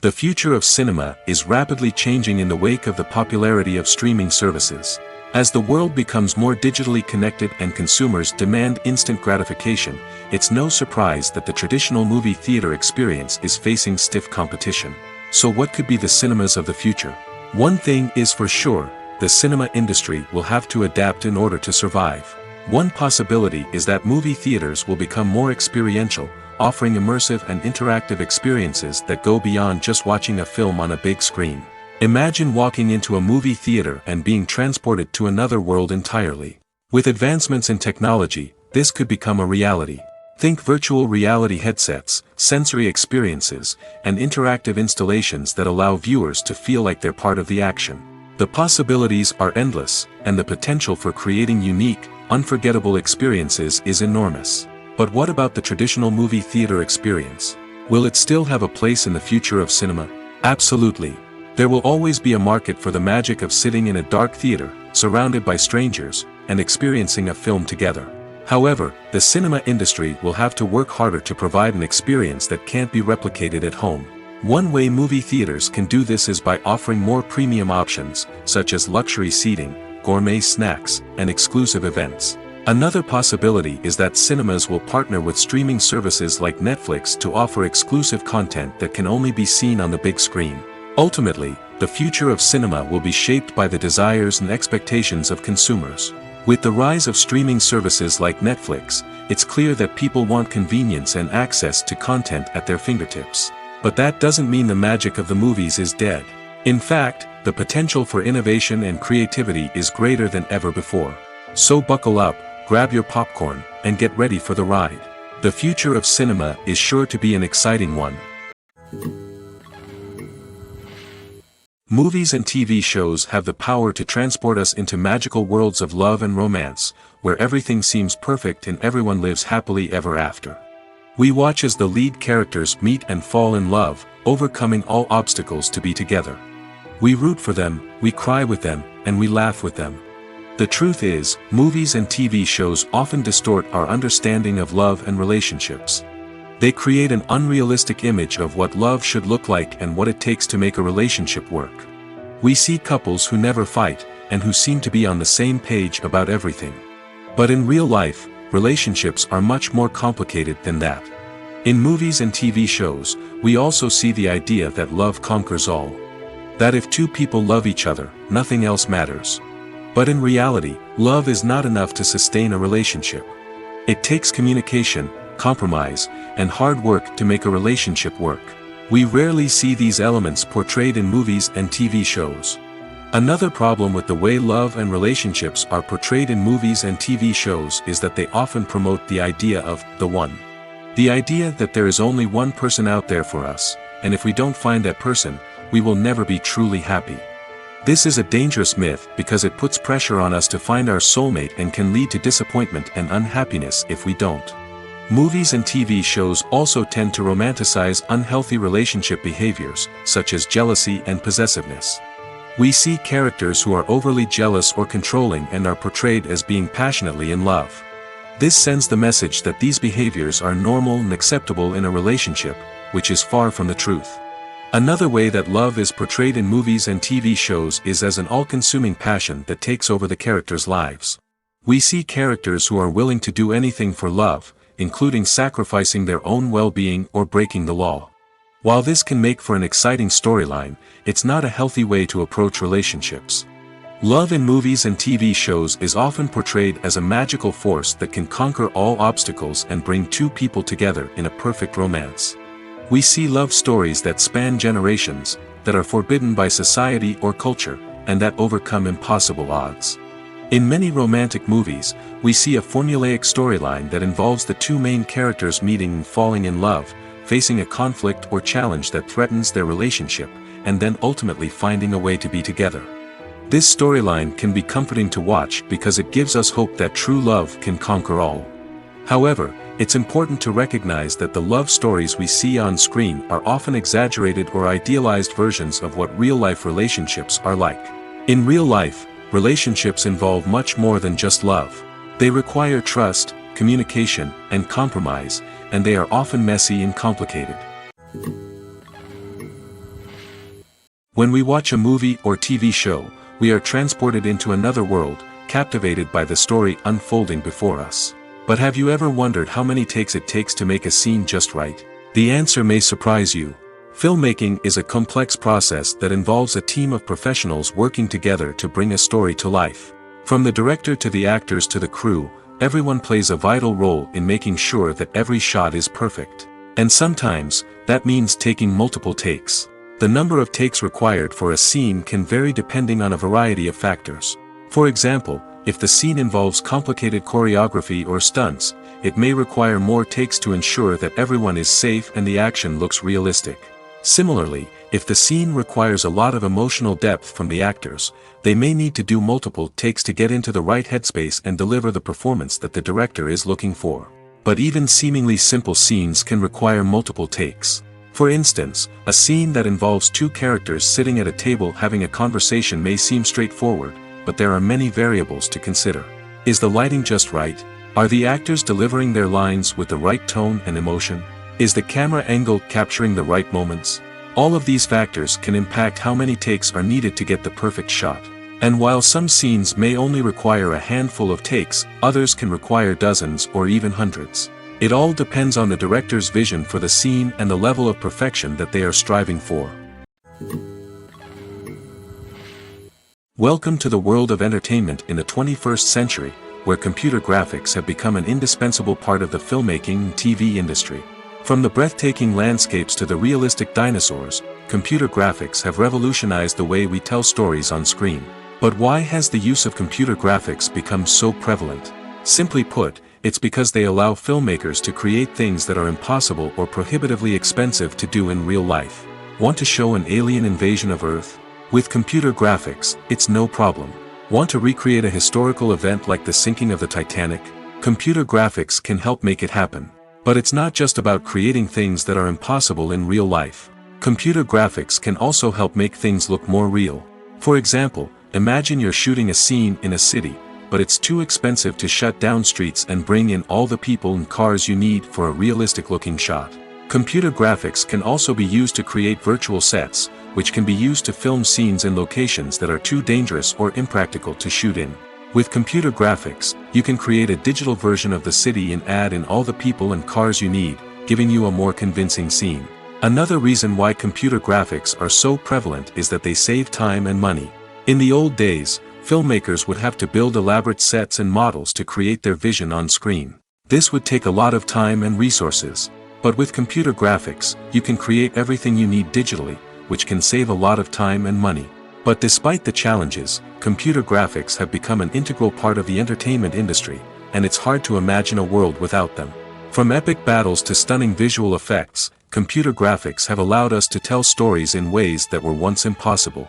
The future of cinema is rapidly changing in the wake of the popularity of streaming services. As the world becomes more digitally connected and consumers demand instant gratification, it's no surprise that the traditional movie theater experience is facing stiff competition. So what could be the cinemas of the future? One thing is for sure, the cinema industry will have to adapt in order to survive. One possibility is that movie theaters will become more experiential, offering immersive and interactive experiences that go beyond just watching a film on a big screen. Imagine walking into a movie theater and being transported to another world entirely. With advancements in technology, this could become a reality. Think virtual reality headsets, sensory experiences, and interactive installations that allow viewers to feel like they're part of the action. The possibilities are endless, and the potential for creating unique, unforgettable experiences is enormous. But what about the traditional movie theater experience? Will it still have a place in the future of cinema? Absolutely. There will always be a market for the magic of sitting in a dark theater, surrounded by strangers, and experiencing a film together. However, the cinema industry will have to work harder to provide an experience that can't be replicated at home. One way movie theaters can do this is by offering more premium options, such as luxury seating, gourmet snacks, and exclusive events. Another possibility is that cinemas will partner with streaming services like Netflix to offer exclusive content that can only be seen on the big screen. Ultimately, the future of cinema will be shaped by the desires and expectations of consumers. With the rise of streaming services like Netflix, it's clear that people want convenience and access to content at their fingertips. But that doesn't mean the magic of the movies is dead. In fact, the potential for innovation and creativity is greater than ever before. So buckle up, grab your popcorn, and get ready for the ride. The future of cinema is sure to be an exciting one. Movies and TV shows have the power to transport us into magical worlds of love and romance, where everything seems perfect and everyone lives happily ever after. We watch as the lead characters meet and fall in love, overcoming all obstacles to be together. We root for them, we cry with them, and we laugh with them. The truth is, movies and TV shows often distort our understanding of love and relationships. They create an unrealistic image of what love should look like and what it takes to make a relationship work. We see couples who never fight, and who seem to be on the same page about everything. But in real life, relationships are much more complicated than that. In movies and TV shows, we also see the idea that love conquers all. That if two people love each other, nothing else matters. But in reality, love is not enough to sustain a relationship. It takes communication, compromise, and hard work to make a relationship work. We rarely see these elements portrayed in movies and TV shows. Another problem with the way love and relationships are portrayed in movies and TV shows is that they often promote the idea of the one. The idea that there is only one person out there for us, and if we don't find that person, we will never be truly happy. This is a dangerous myth because it puts pressure on us to find our soulmate and can lead to disappointment and unhappiness if we don't. Movies and TV shows also tend to romanticize unhealthy relationship behaviors, such as jealousy and possessiveness. We see characters who are overly jealous or controlling and are portrayed as being passionately in love. This sends the message that these behaviors are normal and acceptable in a relationship, which is far from the truth. Another way that love is portrayed in movies and TV shows is as an all-consuming passion that takes over the characters' lives. We see characters who are willing to do anything for love, including sacrificing their own well-being or breaking the law. While this can make for an exciting storyline, it's not a healthy way to approach relationships. Love in movies and TV shows is often portrayed as a magical force that can conquer all obstacles and bring two people together in a perfect romance. We see love stories that span generations, that are forbidden by society or culture, and that overcome impossible odds. In many romantic movies, we see a formulaic storyline that involves the two main characters meeting and falling in love, facing a conflict or challenge that threatens their relationship, and then ultimately finding a way to be together. This storyline can be comforting to watch because it gives us hope that true love can conquer all. However, it's important to recognize that the love stories we see on screen are often exaggerated or idealized versions of what real-life relationships are like. In real life, relationships involve much more than just love. They require trust, communication, and compromise, and they are often messy and complicated. When we watch a movie or TV show, we are transported into another world, captivated by the story unfolding before us. But have you ever wondered how many takes it takes to make a scene just right? The answer may surprise you. Filmmaking is a complex process that involves a team of professionals working together to bring a story to life. From the director to the actors to the crew, everyone plays a vital role in making sure that every shot is perfect. And sometimes, that means taking multiple takes. The number of takes required for a scene can vary depending on a variety of factors. For example, if the scene involves complicated choreography or stunts, it may require more takes to ensure that everyone is safe and the action looks realistic. Similarly, if the scene requires a lot of emotional depth from the actors, they may need to do multiple takes to get into the right headspace and deliver the performance that the director is looking for. But even seemingly simple scenes can require multiple takes. For instance, a scene that involves two characters sitting at a table having a conversation may seem straightforward, but there are many variables to consider. Is the lighting just right? Are the actors delivering their lines with the right tone and emotion? Is the camera angle capturing the right moments? All of these factors can impact how many takes are needed to get the perfect shot. And while some scenes may only require a handful of takes, others can require dozens or even hundreds. It all depends on the director's vision for the scene and the level of perfection that they are striving for. Welcome to the world of entertainment in the 21st century, where computer graphics have become an indispensable part of the filmmaking and TV industry. From the breathtaking landscapes to the realistic dinosaurs, computer graphics have revolutionized the way we tell stories on screen. But why has the use of computer graphics become so prevalent? Simply put, it's because they allow filmmakers to create things that are impossible or prohibitively expensive to do in real life. Want to show an alien invasion of Earth? With computer graphics, it's no problem. Want to recreate a historical event like the sinking of the Titanic? Computer graphics can help make it happen. But it's not just about creating things that are impossible in real life. Computer graphics can also help make things look more real. For example, imagine you're shooting a scene in a city, but it's too expensive to shut down streets and bring in all the people and cars you need for a realistic-looking shot. Computer graphics can also be used to create virtual sets, which can be used to film scenes in locations that are too dangerous or impractical to shoot in. With computer graphics, you can create a digital version of the city and add in all the people and cars you need, giving you a more convincing scene. Another reason why computer graphics are so prevalent is that they save time and money. In the old days, filmmakers would have to build elaborate sets and models to create their vision on screen. This would take a lot of time and resources. But with computer graphics, you can create everything you need digitally, which can save a lot of time and money. But despite the challenges, computer graphics have become an integral part of the entertainment industry, and it's hard to imagine a world without them. From epic battles to stunning visual effects, computer graphics have allowed us to tell stories in ways that were once impossible.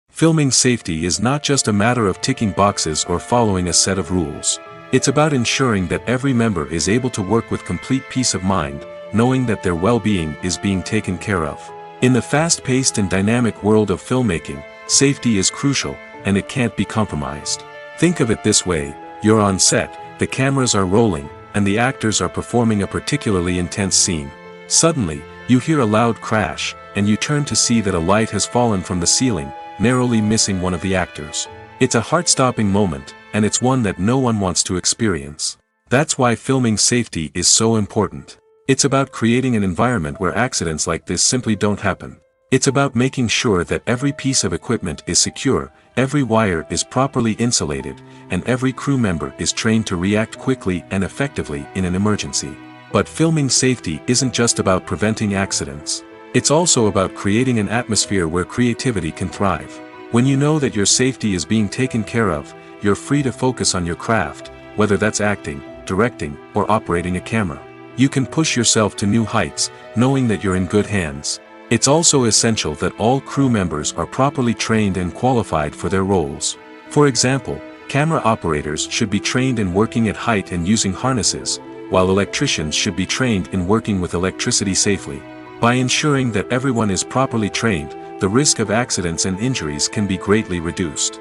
Filming safety is not just a matter of ticking boxes or following a set of rules. It's about ensuring that every member is able to work with complete peace of mind, knowing that their well-being is being taken care of. In the fast-paced and dynamic world of filmmaking, safety is crucial, and it can't be compromised. Think of it this way: you're on set, the cameras are rolling, and the actors are performing a particularly intense scene. Suddenly, you hear a loud crash, and you turn to see that a light has fallen from the ceiling, narrowly missing one of the actors. It's a heart-stopping moment, and it's one that no one wants to experience. That's why filming safety is so important. It's about creating an environment where accidents like this simply don't happen. It's about making sure that every piece of equipment is secure, every wire is properly insulated, and every crew member is trained to react quickly and effectively in an emergency. But filming safety isn't just about preventing accidents. It's also about creating an atmosphere where creativity can thrive. When you know that your safety is being taken care of, you're free to focus on your craft, whether that's acting, directing, or operating a camera. You can push yourself to new heights, knowing that you're in good hands. It's also essential that all crew members are properly trained and qualified for their roles. For example, camera operators should be trained in working at height and using harnesses, while electricians should be trained in working with electricity safely. By ensuring that everyone is properly trained, the risk of accidents and injuries can be greatly reduced.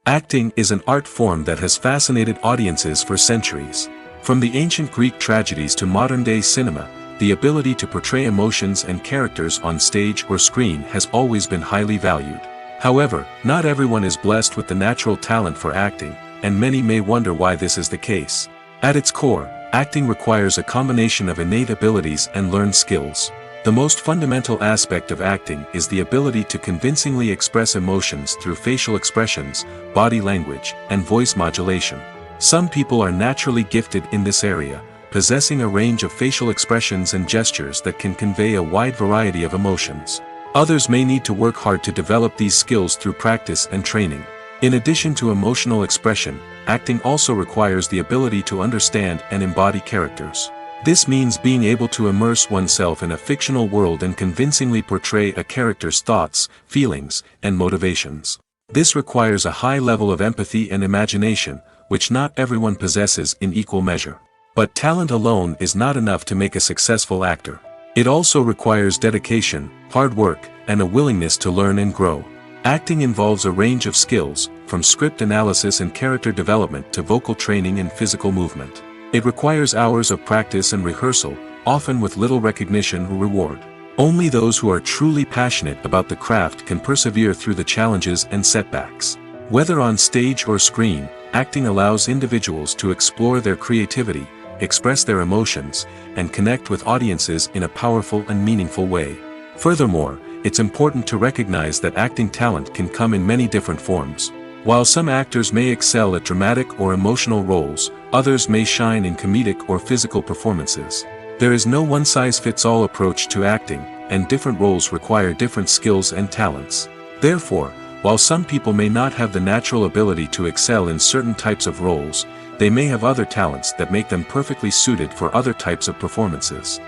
Acting is an art form that has fascinated audiences for centuries. From the ancient Greek tragedies to modern-day cinema, the ability to portray emotions and characters on stage or screen has always been highly valued. However, not everyone is blessed with the natural talent for acting, and many may wonder why this is the case. At its core, acting requires a combination of innate abilities and learned skills. The most fundamental aspect of acting is the ability to convincingly express emotions through facial expressions, body language, and voice modulation. Some people are naturally gifted in this area, possessing a range of facial expressions and gestures that can convey a wide variety of emotions. Others may need to work hard to develop these skills through practice and training. In addition to emotional expression, acting also requires the ability to understand and embody characters. This means being able to immerse oneself in a fictional world and convincingly portray a character's thoughts, feelings, and motivations. This requires a high level of empathy and imagination, which not everyone possesses in equal measure. But talent alone is not enough to make a successful actor. It also requires dedication, hard work, and a willingness to learn and grow. Acting involves a range of skills, from script analysis and character development to vocal training and physical movement. It requires hours of practice and rehearsal, often with little recognition or reward. Only those who are truly passionate about the craft can persevere through the challenges and setbacks. Whether on stage or screen, acting allows individuals to explore their creativity, express their emotions, and connect with audiences in a powerful and meaningful way. Furthermore, it's important to recognize that acting talent can come in many different forms. While some actors may excel at dramatic or emotional roles, others may shine in comedic or physical performances. There is no one-size-fits-all approach to acting, and different roles require different skills and talents. Therefore, while some people may not have the natural ability to excel in certain types of roles, they may have other talents that make them perfectly suited for other types of performances.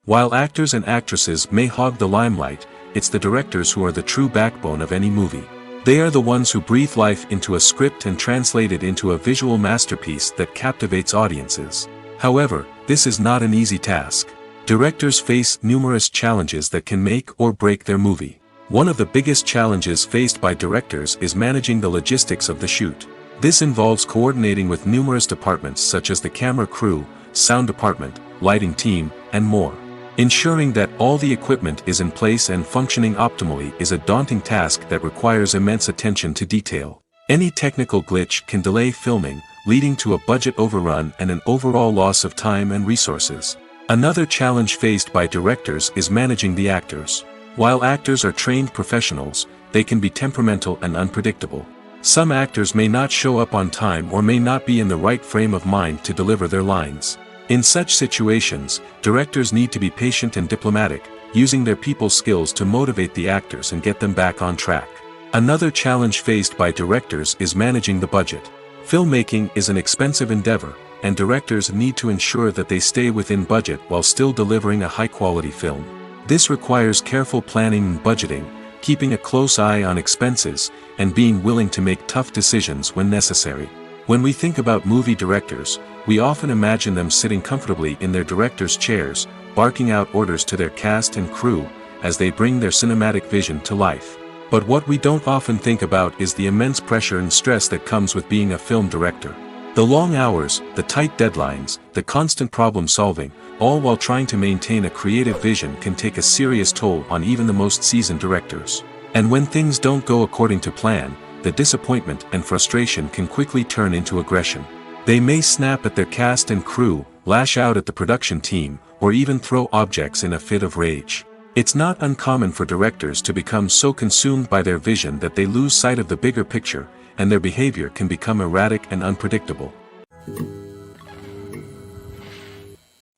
While actors and actresses may hog the limelight, it's the directors who are the true backbone of any movie. They are the ones who breathe life into a script and translate it into a visual masterpiece that captivates audiences. However, this is not an easy task. Directors face numerous challenges that can make or break their movie. One of the biggest challenges faced by directors is managing the logistics of the shoot. This involves coordinating with numerous departments such as the camera crew, sound department, lighting team, and more. Ensuring that all the equipment is in place and functioning optimally is a daunting task that requires immense attention to detail. Any technical glitch can delay filming, leading to a budget overrun and an overall loss of time and resources. Another challenge faced by directors is managing the actors. While actors are trained professionals, they can be temperamental and unpredictable. Some actors may not show up on time or may not be in the right frame of mind to deliver their lines. In such situations, directors need to be patient and diplomatic, using their people skills to motivate the actors and get them back on track. Another challenge faced by directors is managing the budget. Filmmaking is an expensive endeavor, and directors need to ensure that they stay within budget while still delivering a high-quality film. This requires careful planning and budgeting, keeping a close eye on expenses, and being willing to make tough decisions when necessary. When we think about movie directors, we often imagine them sitting comfortably in their director's chairs, barking out orders to their cast and crew, as they bring their cinematic vision to life. But what we don't often think about is the immense pressure and stress that comes with being a film director. The long hours, the tight deadlines, the constant problem solving, all while trying to maintain a creative vision can take a serious toll on even the most seasoned directors. And when things don't go according to plan, the disappointment and frustration can quickly turn into aggression. They may snap at their cast and crew, lash out at the production team, or even throw objects in a fit of rage. It's not uncommon for directors to become so consumed by their vision that they lose sight of the bigger picture, and their behavior can become erratic and unpredictable.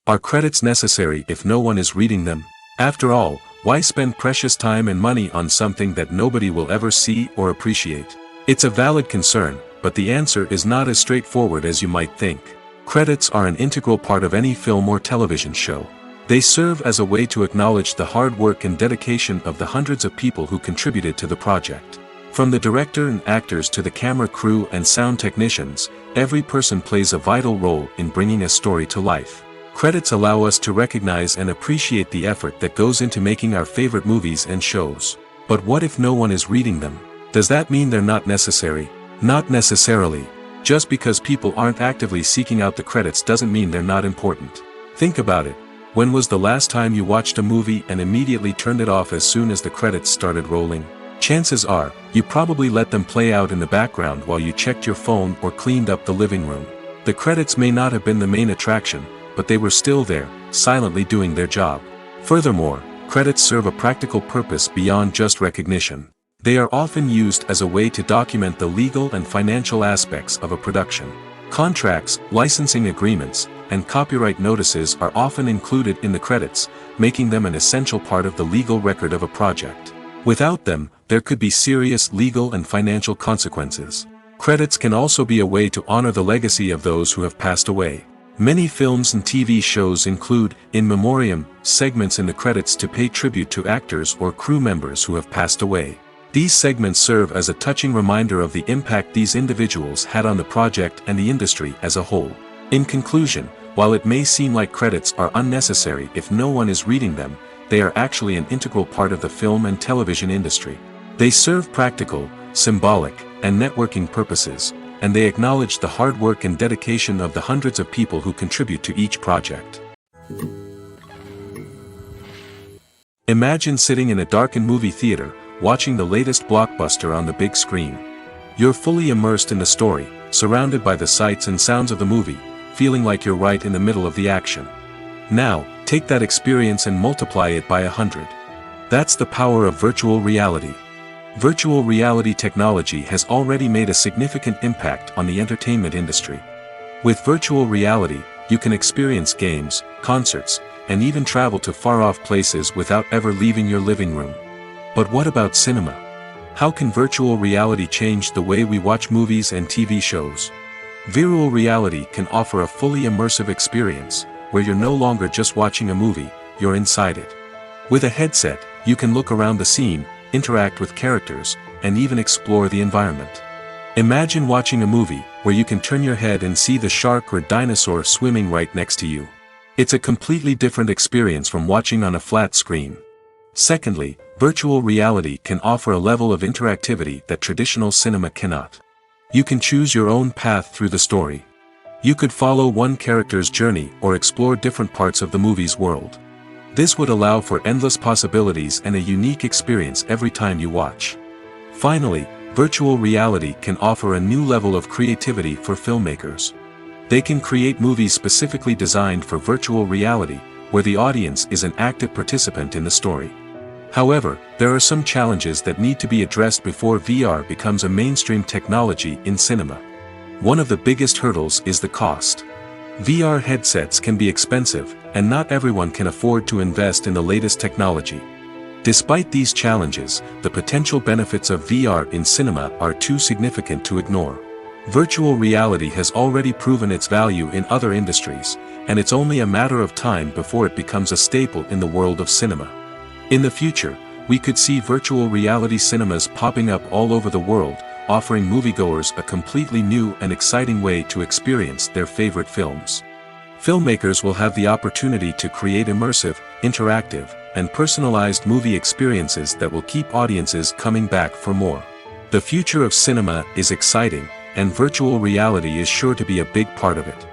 Are credits necessary if no one is reading them? After all, why spend precious time and money on something that nobody will ever see or appreciate? It's a valid concern, but the answer is not as straightforward as you might think. Credits are an integral part of any film or television show. They serve as a way to acknowledge the hard work and dedication of the hundreds of people who contributed to the project. From the director and actors to the camera crew and sound technicians, every person plays a vital role in bringing a story to life. Credits allow us to recognize and appreciate the effort that goes into making our favorite movies and shows. But what if no one is reading them? Does that mean they're not necessary? Not necessarily. Just because people aren't actively seeking out the credits doesn't mean they're not important. Think about it. When was the last time you watched a movie and immediately turned it off as soon as the credits started rolling? Chances are, you probably let them play out in the background while you checked your phone or cleaned up the living room. The credits may not have been the main attraction, but they were still there, silently doing their job. Furthermore, credits serve a practical purpose beyond just recognition. They are often used as a way to document the legal and financial aspects of a production. Contracts, licensing agreements, and copyright notices are often included in the credits, making them an essential part of the legal record of a project. Without them, there could be serious legal and financial consequences. Credits can also be a way to honor the legacy of those who have passed away. Many films and TV shows include, in memoriam, segments in the credits to pay tribute to actors or crew members who have passed away. These segments serve as a touching reminder of the impact these individuals had on the project and the industry as a whole. In conclusion, while it may seem like credits are unnecessary if no one is reading them, they are actually an integral part of the film and television industry. They serve practical, symbolic, and networking purposes, and they acknowledge the hard work and dedication of the hundreds of people who contribute to each project. Imagine sitting in a darkened movie theater, watching the latest blockbuster on the big screen. You're fully immersed in the story, surrounded by the sights and sounds of the movie, feeling like you're right in the middle of the action. Now, take that experience and multiply it by 100. That's the power of virtual reality. Virtual reality technology has already made a significant impact on the entertainment industry. With virtual reality, you can experience games, concerts, and even travel to far-off places without ever leaving your living room. But what about cinema? How can virtual reality change the way we watch movies and TV shows? Virtual reality can offer a fully immersive experience, where you're no longer just watching a movie, you're inside it. With a headset, you can look around the scene, interact with characters, and even explore the environment. Imagine watching a movie, where you can turn your head and see the shark or dinosaur swimming right next to you. It's a completely different experience from watching on a flat screen. Secondly, virtual reality can offer a level of interactivity that traditional cinema cannot. You can choose your own path through the story. You could follow one character's journey or explore different parts of the movie's world. This would allow for endless possibilities and a unique experience every time you watch. Finally, virtual reality can offer a new level of creativity for filmmakers. They can create movies specifically designed for virtual reality, where the audience is an active participant in the story. However, there are some challenges that need to be addressed before VR becomes a mainstream technology in cinema. One of the biggest hurdles is the cost. VR headsets can be expensive, and not everyone can afford to invest in the latest technology. Despite these challenges, the potential benefits of VR in cinema are too significant to ignore. Virtual reality has already proven its value in other industries, and it's only a matter of time before it becomes a staple in the world of cinema. In the future, we could see virtual reality cinemas popping up all over the world, offering moviegoers a completely new and exciting way to experience their favorite films. Filmmakers will have the opportunity to create immersive, interactive, and personalized movie experiences that will keep audiences coming back for more. The future of cinema is exciting, and virtual reality is sure to be a big part of it.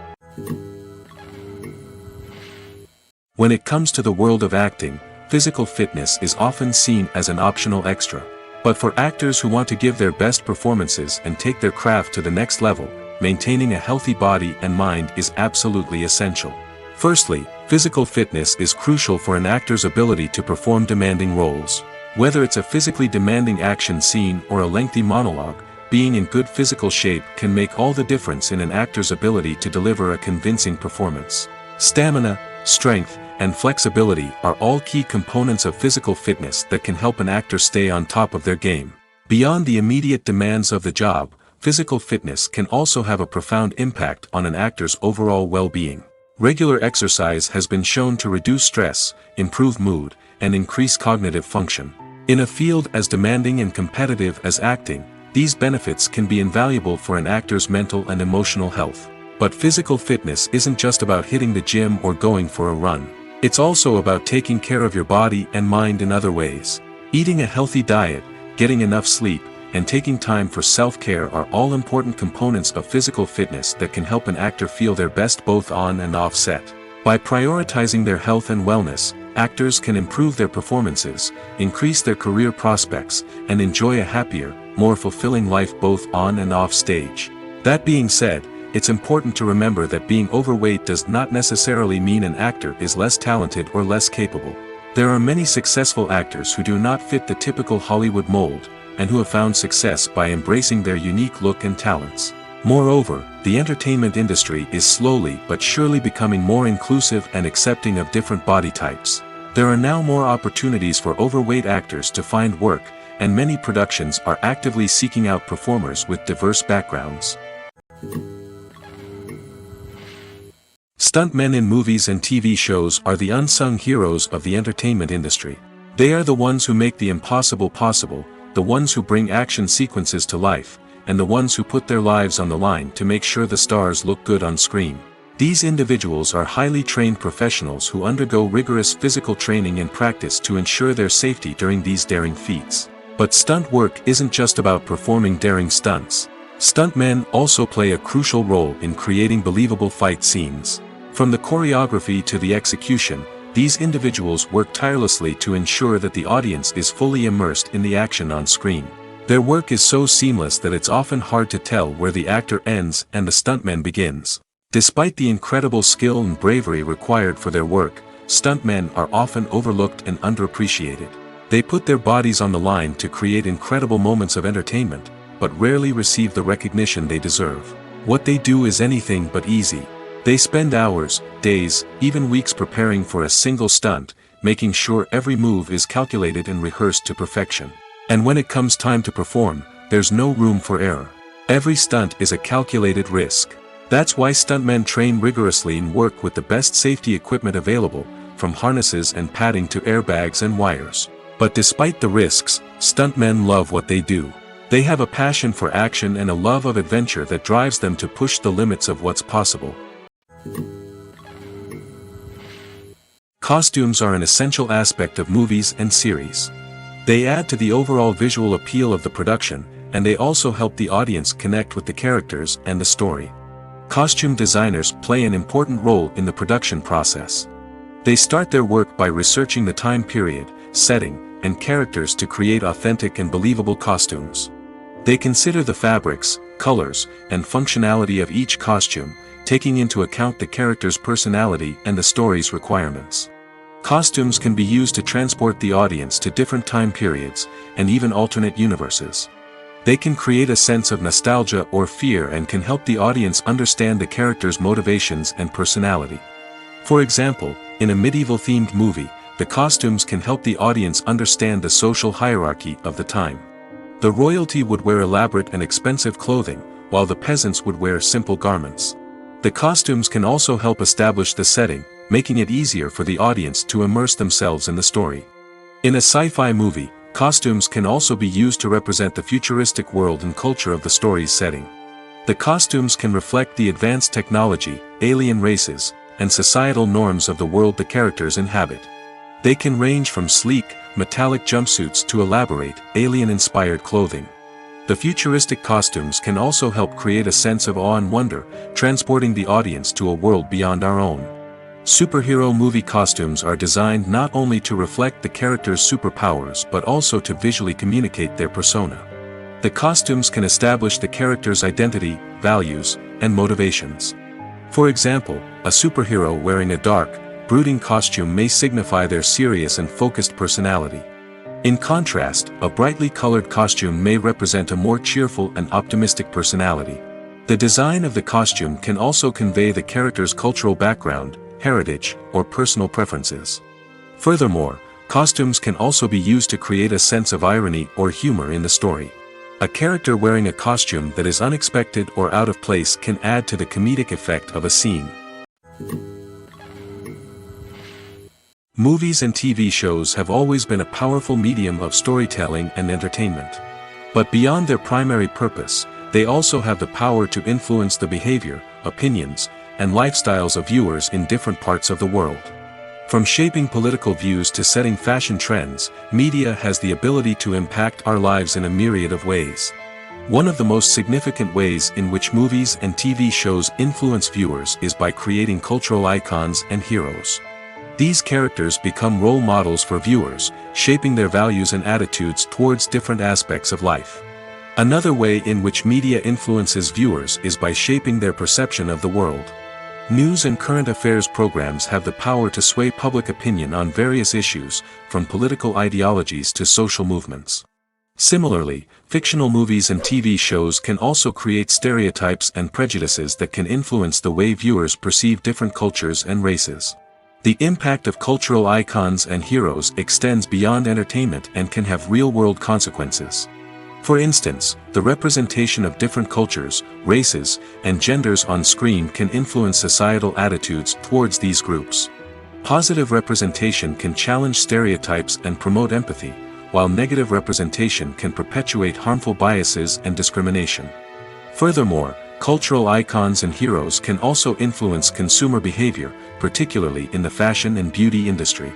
When it comes to the world of acting, physical fitness is often seen as an optional extra. But for actors who want to give their best performances and take their craft to the next level, maintaining a healthy body and mind is absolutely essential. Firstly, physical fitness is crucial for an actor's ability to perform demanding roles. Whether it's a physically demanding action scene or a lengthy monologue, being in good physical shape can make all the difference in an actor's ability to deliver a convincing performance. Stamina, strength, and flexibility are all key components of physical fitness that can help an actor stay on top of their game. Beyond the immediate demands of the job, physical fitness can also have a profound impact on an actor's overall well-being. Regular exercise has been shown to reduce stress, improve mood, and increase cognitive function. In a field as demanding and competitive as acting, these benefits can be invaluable for an actor's mental and emotional health. But physical fitness isn't just about hitting the gym or going for a run. It's also about taking care of your body and mind in other ways. Eating a healthy diet, getting enough sleep, and taking time for self-care are all important components of physical fitness that can help an actor feel their best both on and off set. By prioritizing their health and wellness, actors can improve their performances, increase their career prospects, and enjoy a happier, more fulfilling life both on and off stage. That being said, it's important to remember that being overweight does not necessarily mean an actor is less talented or less capable. There are many successful actors who do not fit the typical Hollywood mold, and who have found success by embracing their unique look and talents. Moreover, the entertainment industry is slowly but surely becoming more inclusive and accepting of different body types. There are now more opportunities for overweight actors to find work, and many productions are actively seeking out performers with diverse backgrounds. Stuntmen in movies and TV shows are the unsung heroes of the entertainment industry. They are the ones who make the impossible possible, the ones who bring action sequences to life, and the ones who put their lives on the line to make sure the stars look good on screen. These individuals are highly trained professionals who undergo rigorous physical training and practice to ensure their safety during these daring feats. But stunt work isn't just about performing daring stunts. Stuntmen also play a crucial role in creating believable fight scenes. From the choreography to the execution, these individuals work tirelessly to ensure that the audience is fully immersed in the action on screen. Their work is so seamless that it's often hard to tell where the actor ends and the stuntman begins. Despite the incredible skill and bravery required for their work, stuntmen are often overlooked and underappreciated. They put their bodies on the line to create incredible moments of entertainment, but rarely receive the recognition they deserve. What they do is anything but easy. They spend hours, days, even weeks preparing for a single stunt, making sure every move is calculated and rehearsed to perfection. And when it comes time to perform, there's no room for error. Every stunt is a calculated risk. That's why stuntmen train rigorously and work with the best safety equipment available, from harnesses and padding to airbags and wires. But despite the risks, stuntmen love what they do. They have a passion for action and a love of adventure that drives them to push the limits of what's possible. Costumes are an essential aspect of movies and series. They add to the overall visual appeal of the production, and they also help the audience connect with the characters and the story. Costume designers play an important role in the production process. They start their work by researching the time period, setting, and characters to create authentic and believable costumes. They consider the fabrics, colors, and functionality of each costume, taking into account the character's personality and the story's requirements. Costumes can be used to transport the audience to different time periods, and even alternate universes. They can create a sense of nostalgia or fear and can help the audience understand the character's motivations and personality. For example, in a medieval-themed movie, the costumes can help the audience understand the social hierarchy of the time. The royalty would wear elaborate and expensive clothing, while the peasants would wear simple garments. The costumes can also help establish the setting, making it easier for the audience to immerse themselves in the story. In a sci-fi movie, costumes can also be used to represent the futuristic world and culture of the story's setting. The costumes can reflect the advanced technology, alien races, and societal norms of the world the characters inhabit. They can range from sleek, metallic jumpsuits to elaborate, alien-inspired clothing. The futuristic costumes can also help create a sense of awe and wonder, transporting the audience to a world beyond our own. Superhero movie costumes are designed not only to reflect the character's superpowers but also to visually communicate their persona. The costumes can establish the character's identity, values, and motivations. For example, a superhero wearing a dark, brooding costume may signify their serious and focused personality. In contrast, a brightly colored costume may represent a more cheerful and optimistic personality. The design of the costume can also convey the character's cultural background, heritage, or personal preferences. Furthermore, costumes can also be used to create a sense of irony or humor in the story. A character wearing a costume that is unexpected or out of place can add to the comedic effect of a scene. Movies and TV shows have always been a powerful medium of storytelling and entertainment. But beyond their primary purpose, they also have the power to influence the behavior, opinions, and lifestyles of viewers in different parts of the world. From shaping political views to setting fashion trends, media has the ability to impact our lives in a myriad of ways. One of the most significant ways in which movies and TV shows influence viewers is by creating cultural icons and heroes. These characters become role models for viewers, shaping their values and attitudes towards different aspects of life. Another way in which media influences viewers is by shaping their perception of the world. News and current affairs programs have the power to sway public opinion on various issues, from political ideologies to social movements. Similarly, fictional movies and TV shows can also create stereotypes and prejudices that can influence the way viewers perceive different cultures and races. The impact of cultural icons and heroes extends beyond entertainment and can have real-world consequences. For instance, the representation of different cultures, races, and genders on screen can influence societal attitudes towards these groups. Positive representation can challenge stereotypes and promote empathy, while negative representation can perpetuate harmful biases and discrimination. Furthermore, cultural icons and heroes can also influence consumer behavior, particularly in the fashion and beauty industry.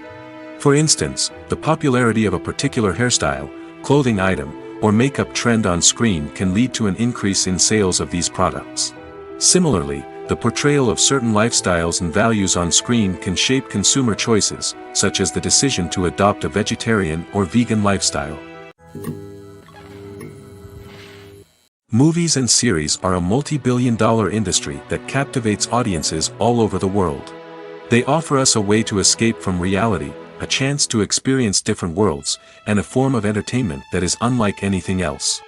For instance, the popularity of a particular hairstyle, clothing item, or makeup trend on screen can lead to an increase in sales of these products. Similarly, the portrayal of certain lifestyles and values on screen can shape consumer choices, such as the decision to adopt a vegetarian or vegan lifestyle. Movies and series are a multi-billion-dollar industry that captivates audiences all over the world. They offer us a way to escape from reality, a chance to experience different worlds, and a form of entertainment that is unlike anything else.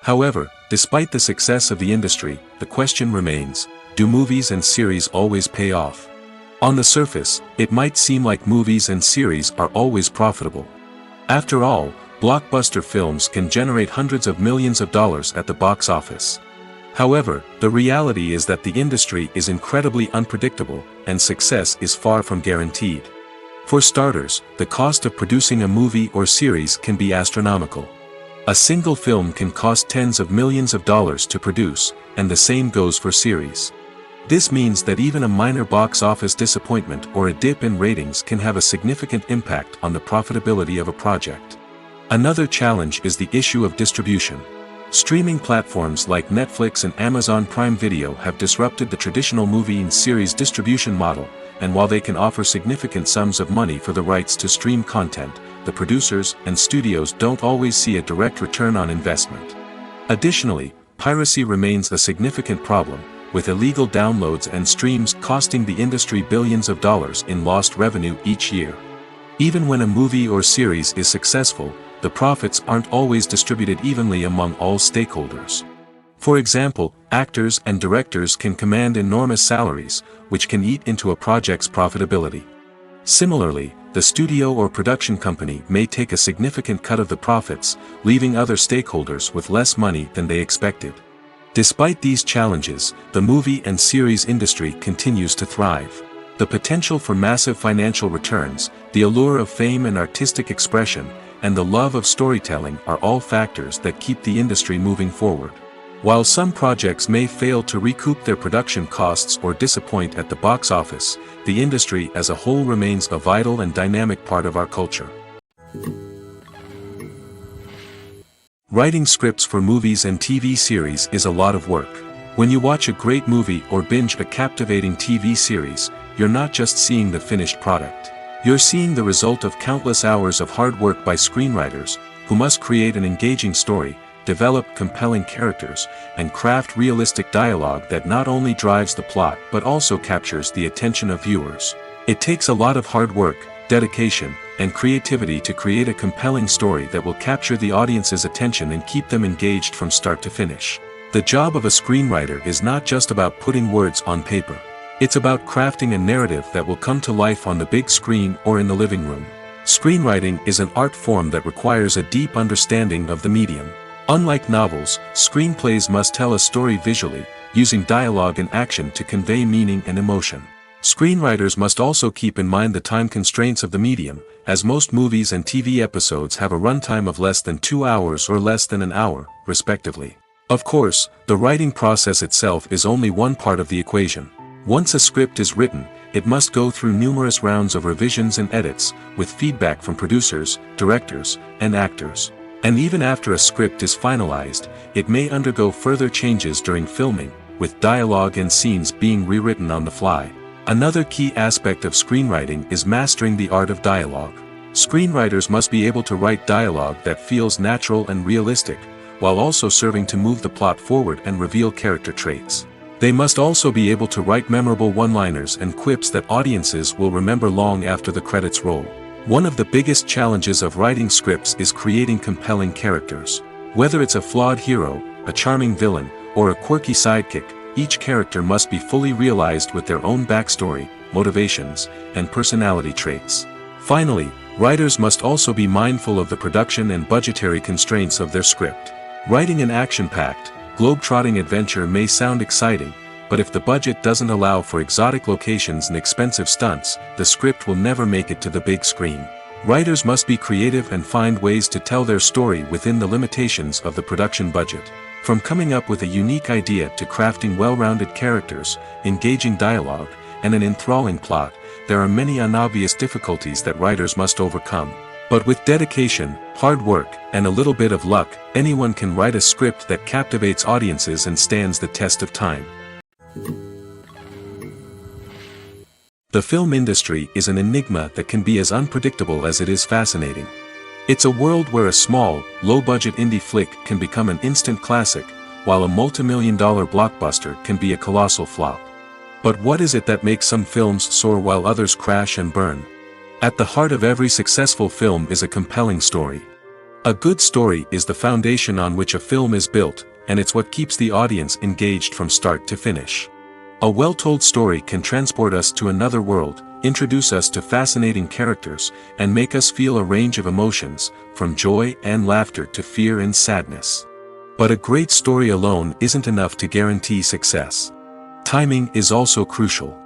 However, despite the success of the industry, the question remains, do movies and series always pay off? On the surface, it might seem like movies and series are always profitable. After all, blockbuster films can generate hundreds of millions of dollars at the box office. However, the reality is that the industry is incredibly unpredictable, and success is far from guaranteed. For starters, the cost of producing a movie or series can be astronomical. A single film can cost tens of millions of dollars to produce, and the same goes for series. This means that even a minor box office disappointment or a dip in ratings can have a significant impact on the profitability of a project. Another challenge is the issue of distribution. Streaming platforms like Netflix and Amazon Prime Video have disrupted the traditional movie and series distribution model, and while they can offer significant sums of money for the rights to stream content, the producers and studios don't always see a direct return on investment. Additionally, piracy remains a significant problem, with illegal downloads and streams costing the industry billions of dollars in lost revenue each year. Even when a movie or series is successful, the profits aren't always distributed evenly among all stakeholders. For example, actors and directors can command enormous salaries, which can eat into a project's profitability. Similarly, the studio or production company may take a significant cut of the profits, leaving other stakeholders with less money than they expected. Despite these challenges, the movie and series industry continues to thrive. The potential for massive financial returns, the allure of fame and artistic expression, and the love of storytelling are all factors that keep the industry moving forward. While some projects may fail to recoup their production costs or disappoint at the box office, the industry as a whole remains a vital and dynamic part of our culture. Writing scripts for movies and TV series is a lot of work. When you watch a great movie or binge a captivating TV series, you're not just seeing the finished product. You're seeing the result of countless hours of hard work by screenwriters, who must create an engaging story, develop compelling characters, and craft realistic dialogue that not only drives the plot but also captures the attention of viewers. It takes a lot of hard work, dedication, and creativity to create a compelling story that will capture the audience's attention and keep them engaged from start to finish. The job of a screenwriter is not just about putting words on paper. It's about crafting a narrative that will come to life on the big screen or in the living room. Screenwriting is an art form that requires a deep understanding of the medium. Unlike novels, screenplays must tell a story visually, using dialogue and action to convey meaning and emotion. Screenwriters must also keep in mind the time constraints of the medium, as most movies and TV episodes have a runtime of less than 2 hours or less than an hour, respectively. Of course, the writing process itself is only one part of the equation. Once a script is written, it must go through numerous rounds of revisions and edits, with feedback from producers, directors, and actors. And even after a script is finalized, it may undergo further changes during filming, with dialogue and scenes being rewritten on the fly. Another key aspect of screenwriting is mastering the art of dialogue. Screenwriters must be able to write dialogue that feels natural and realistic, while also serving to move the plot forward and reveal character traits. They must also be able to write memorable one-liners and quips that audiences will remember long after the credits roll. One of the biggest challenges of writing scripts is creating compelling characters. Whether it's a flawed hero, a charming villain, or a quirky sidekick, each character must be fully realized with their own backstory, motivations, and personality traits. Finally, writers must also be mindful of the production and budgetary constraints of their script. Writing an action-packed, globe-trotting adventure may sound exciting, but if the budget doesn't allow for exotic locations and expensive stunts, the script will never make it to the big screen. Writers must be creative and find ways to tell their story within the limitations of the production budget. From coming up with a unique idea to crafting well-rounded characters, engaging dialogue, and an enthralling plot, there are many unobvious difficulties that writers must overcome. But with dedication, hard work, and a little bit of luck, anyone can write a script that captivates audiences and stands the test of time. The film industry is an enigma that can be as unpredictable as it is fascinating. It's a world where a small, low-budget indie flick can become an instant classic, while a multi-million-dollar blockbuster can be a colossal flop. But what is it that makes some films soar while others crash and burn? At the heart of every successful film is a compelling story. A good story is the foundation on which a film is built, and it's what keeps the audience engaged from start to finish. A well-told story can transport us to another world, introduce us to fascinating characters, and make us feel a range of emotions, from joy and laughter to fear and sadness. But a great story alone isn't enough to guarantee success. Timing is also crucial.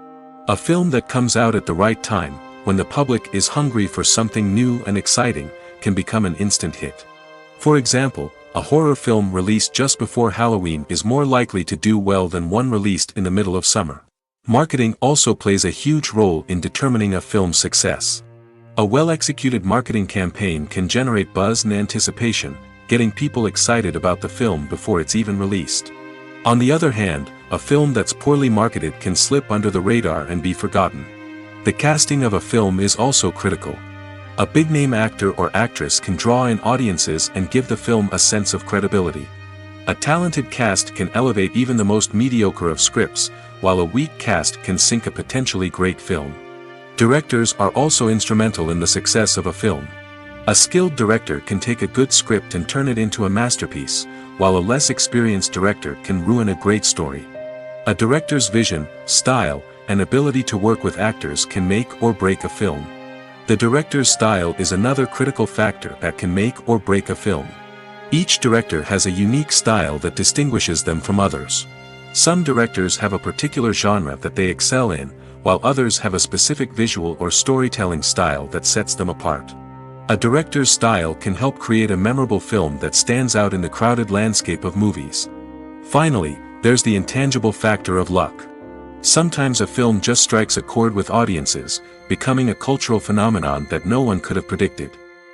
A film that comes out at the right time, when the public is hungry for something new and exciting, can become an instant hit. For example, a horror film released just before Halloween is more likely to do well than one released in the middle of summer. Marketing also plays a huge role in determining a film's success. A well-executed marketing campaign can generate buzz and anticipation, getting people excited about the film before it's even released. On the other hand, a film that's poorly marketed can slip under the radar and be forgotten. The casting of a film is also critical. A big-name actor or actress can draw in audiences and give the film a sense of credibility. A talented cast can elevate even the most mediocre of scripts, while a weak cast can sink a potentially great film. Directors are also instrumental in the success of a film. A skilled director can take a good script and turn it into a masterpiece, while a less experienced director can ruin a great story. A director's vision, style, and ability to work with actors can make or break a film. The director's style is another critical factor that can make or break a film. Each director has a unique style that distinguishes them from others. Some directors have a particular genre that they excel in, while others have a specific visual or storytelling style that sets them apart. A director's style can help create a memorable film that stands out in the crowded landscape of movies. Finally, there's the intangible factor of luck. Sometimes a film just strikes a chord with audiences, becoming a cultural phenomenon that no one could have predicted.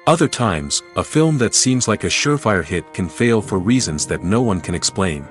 Other times, a film that seems like a surefire hit can fail for reasons that no one can explain.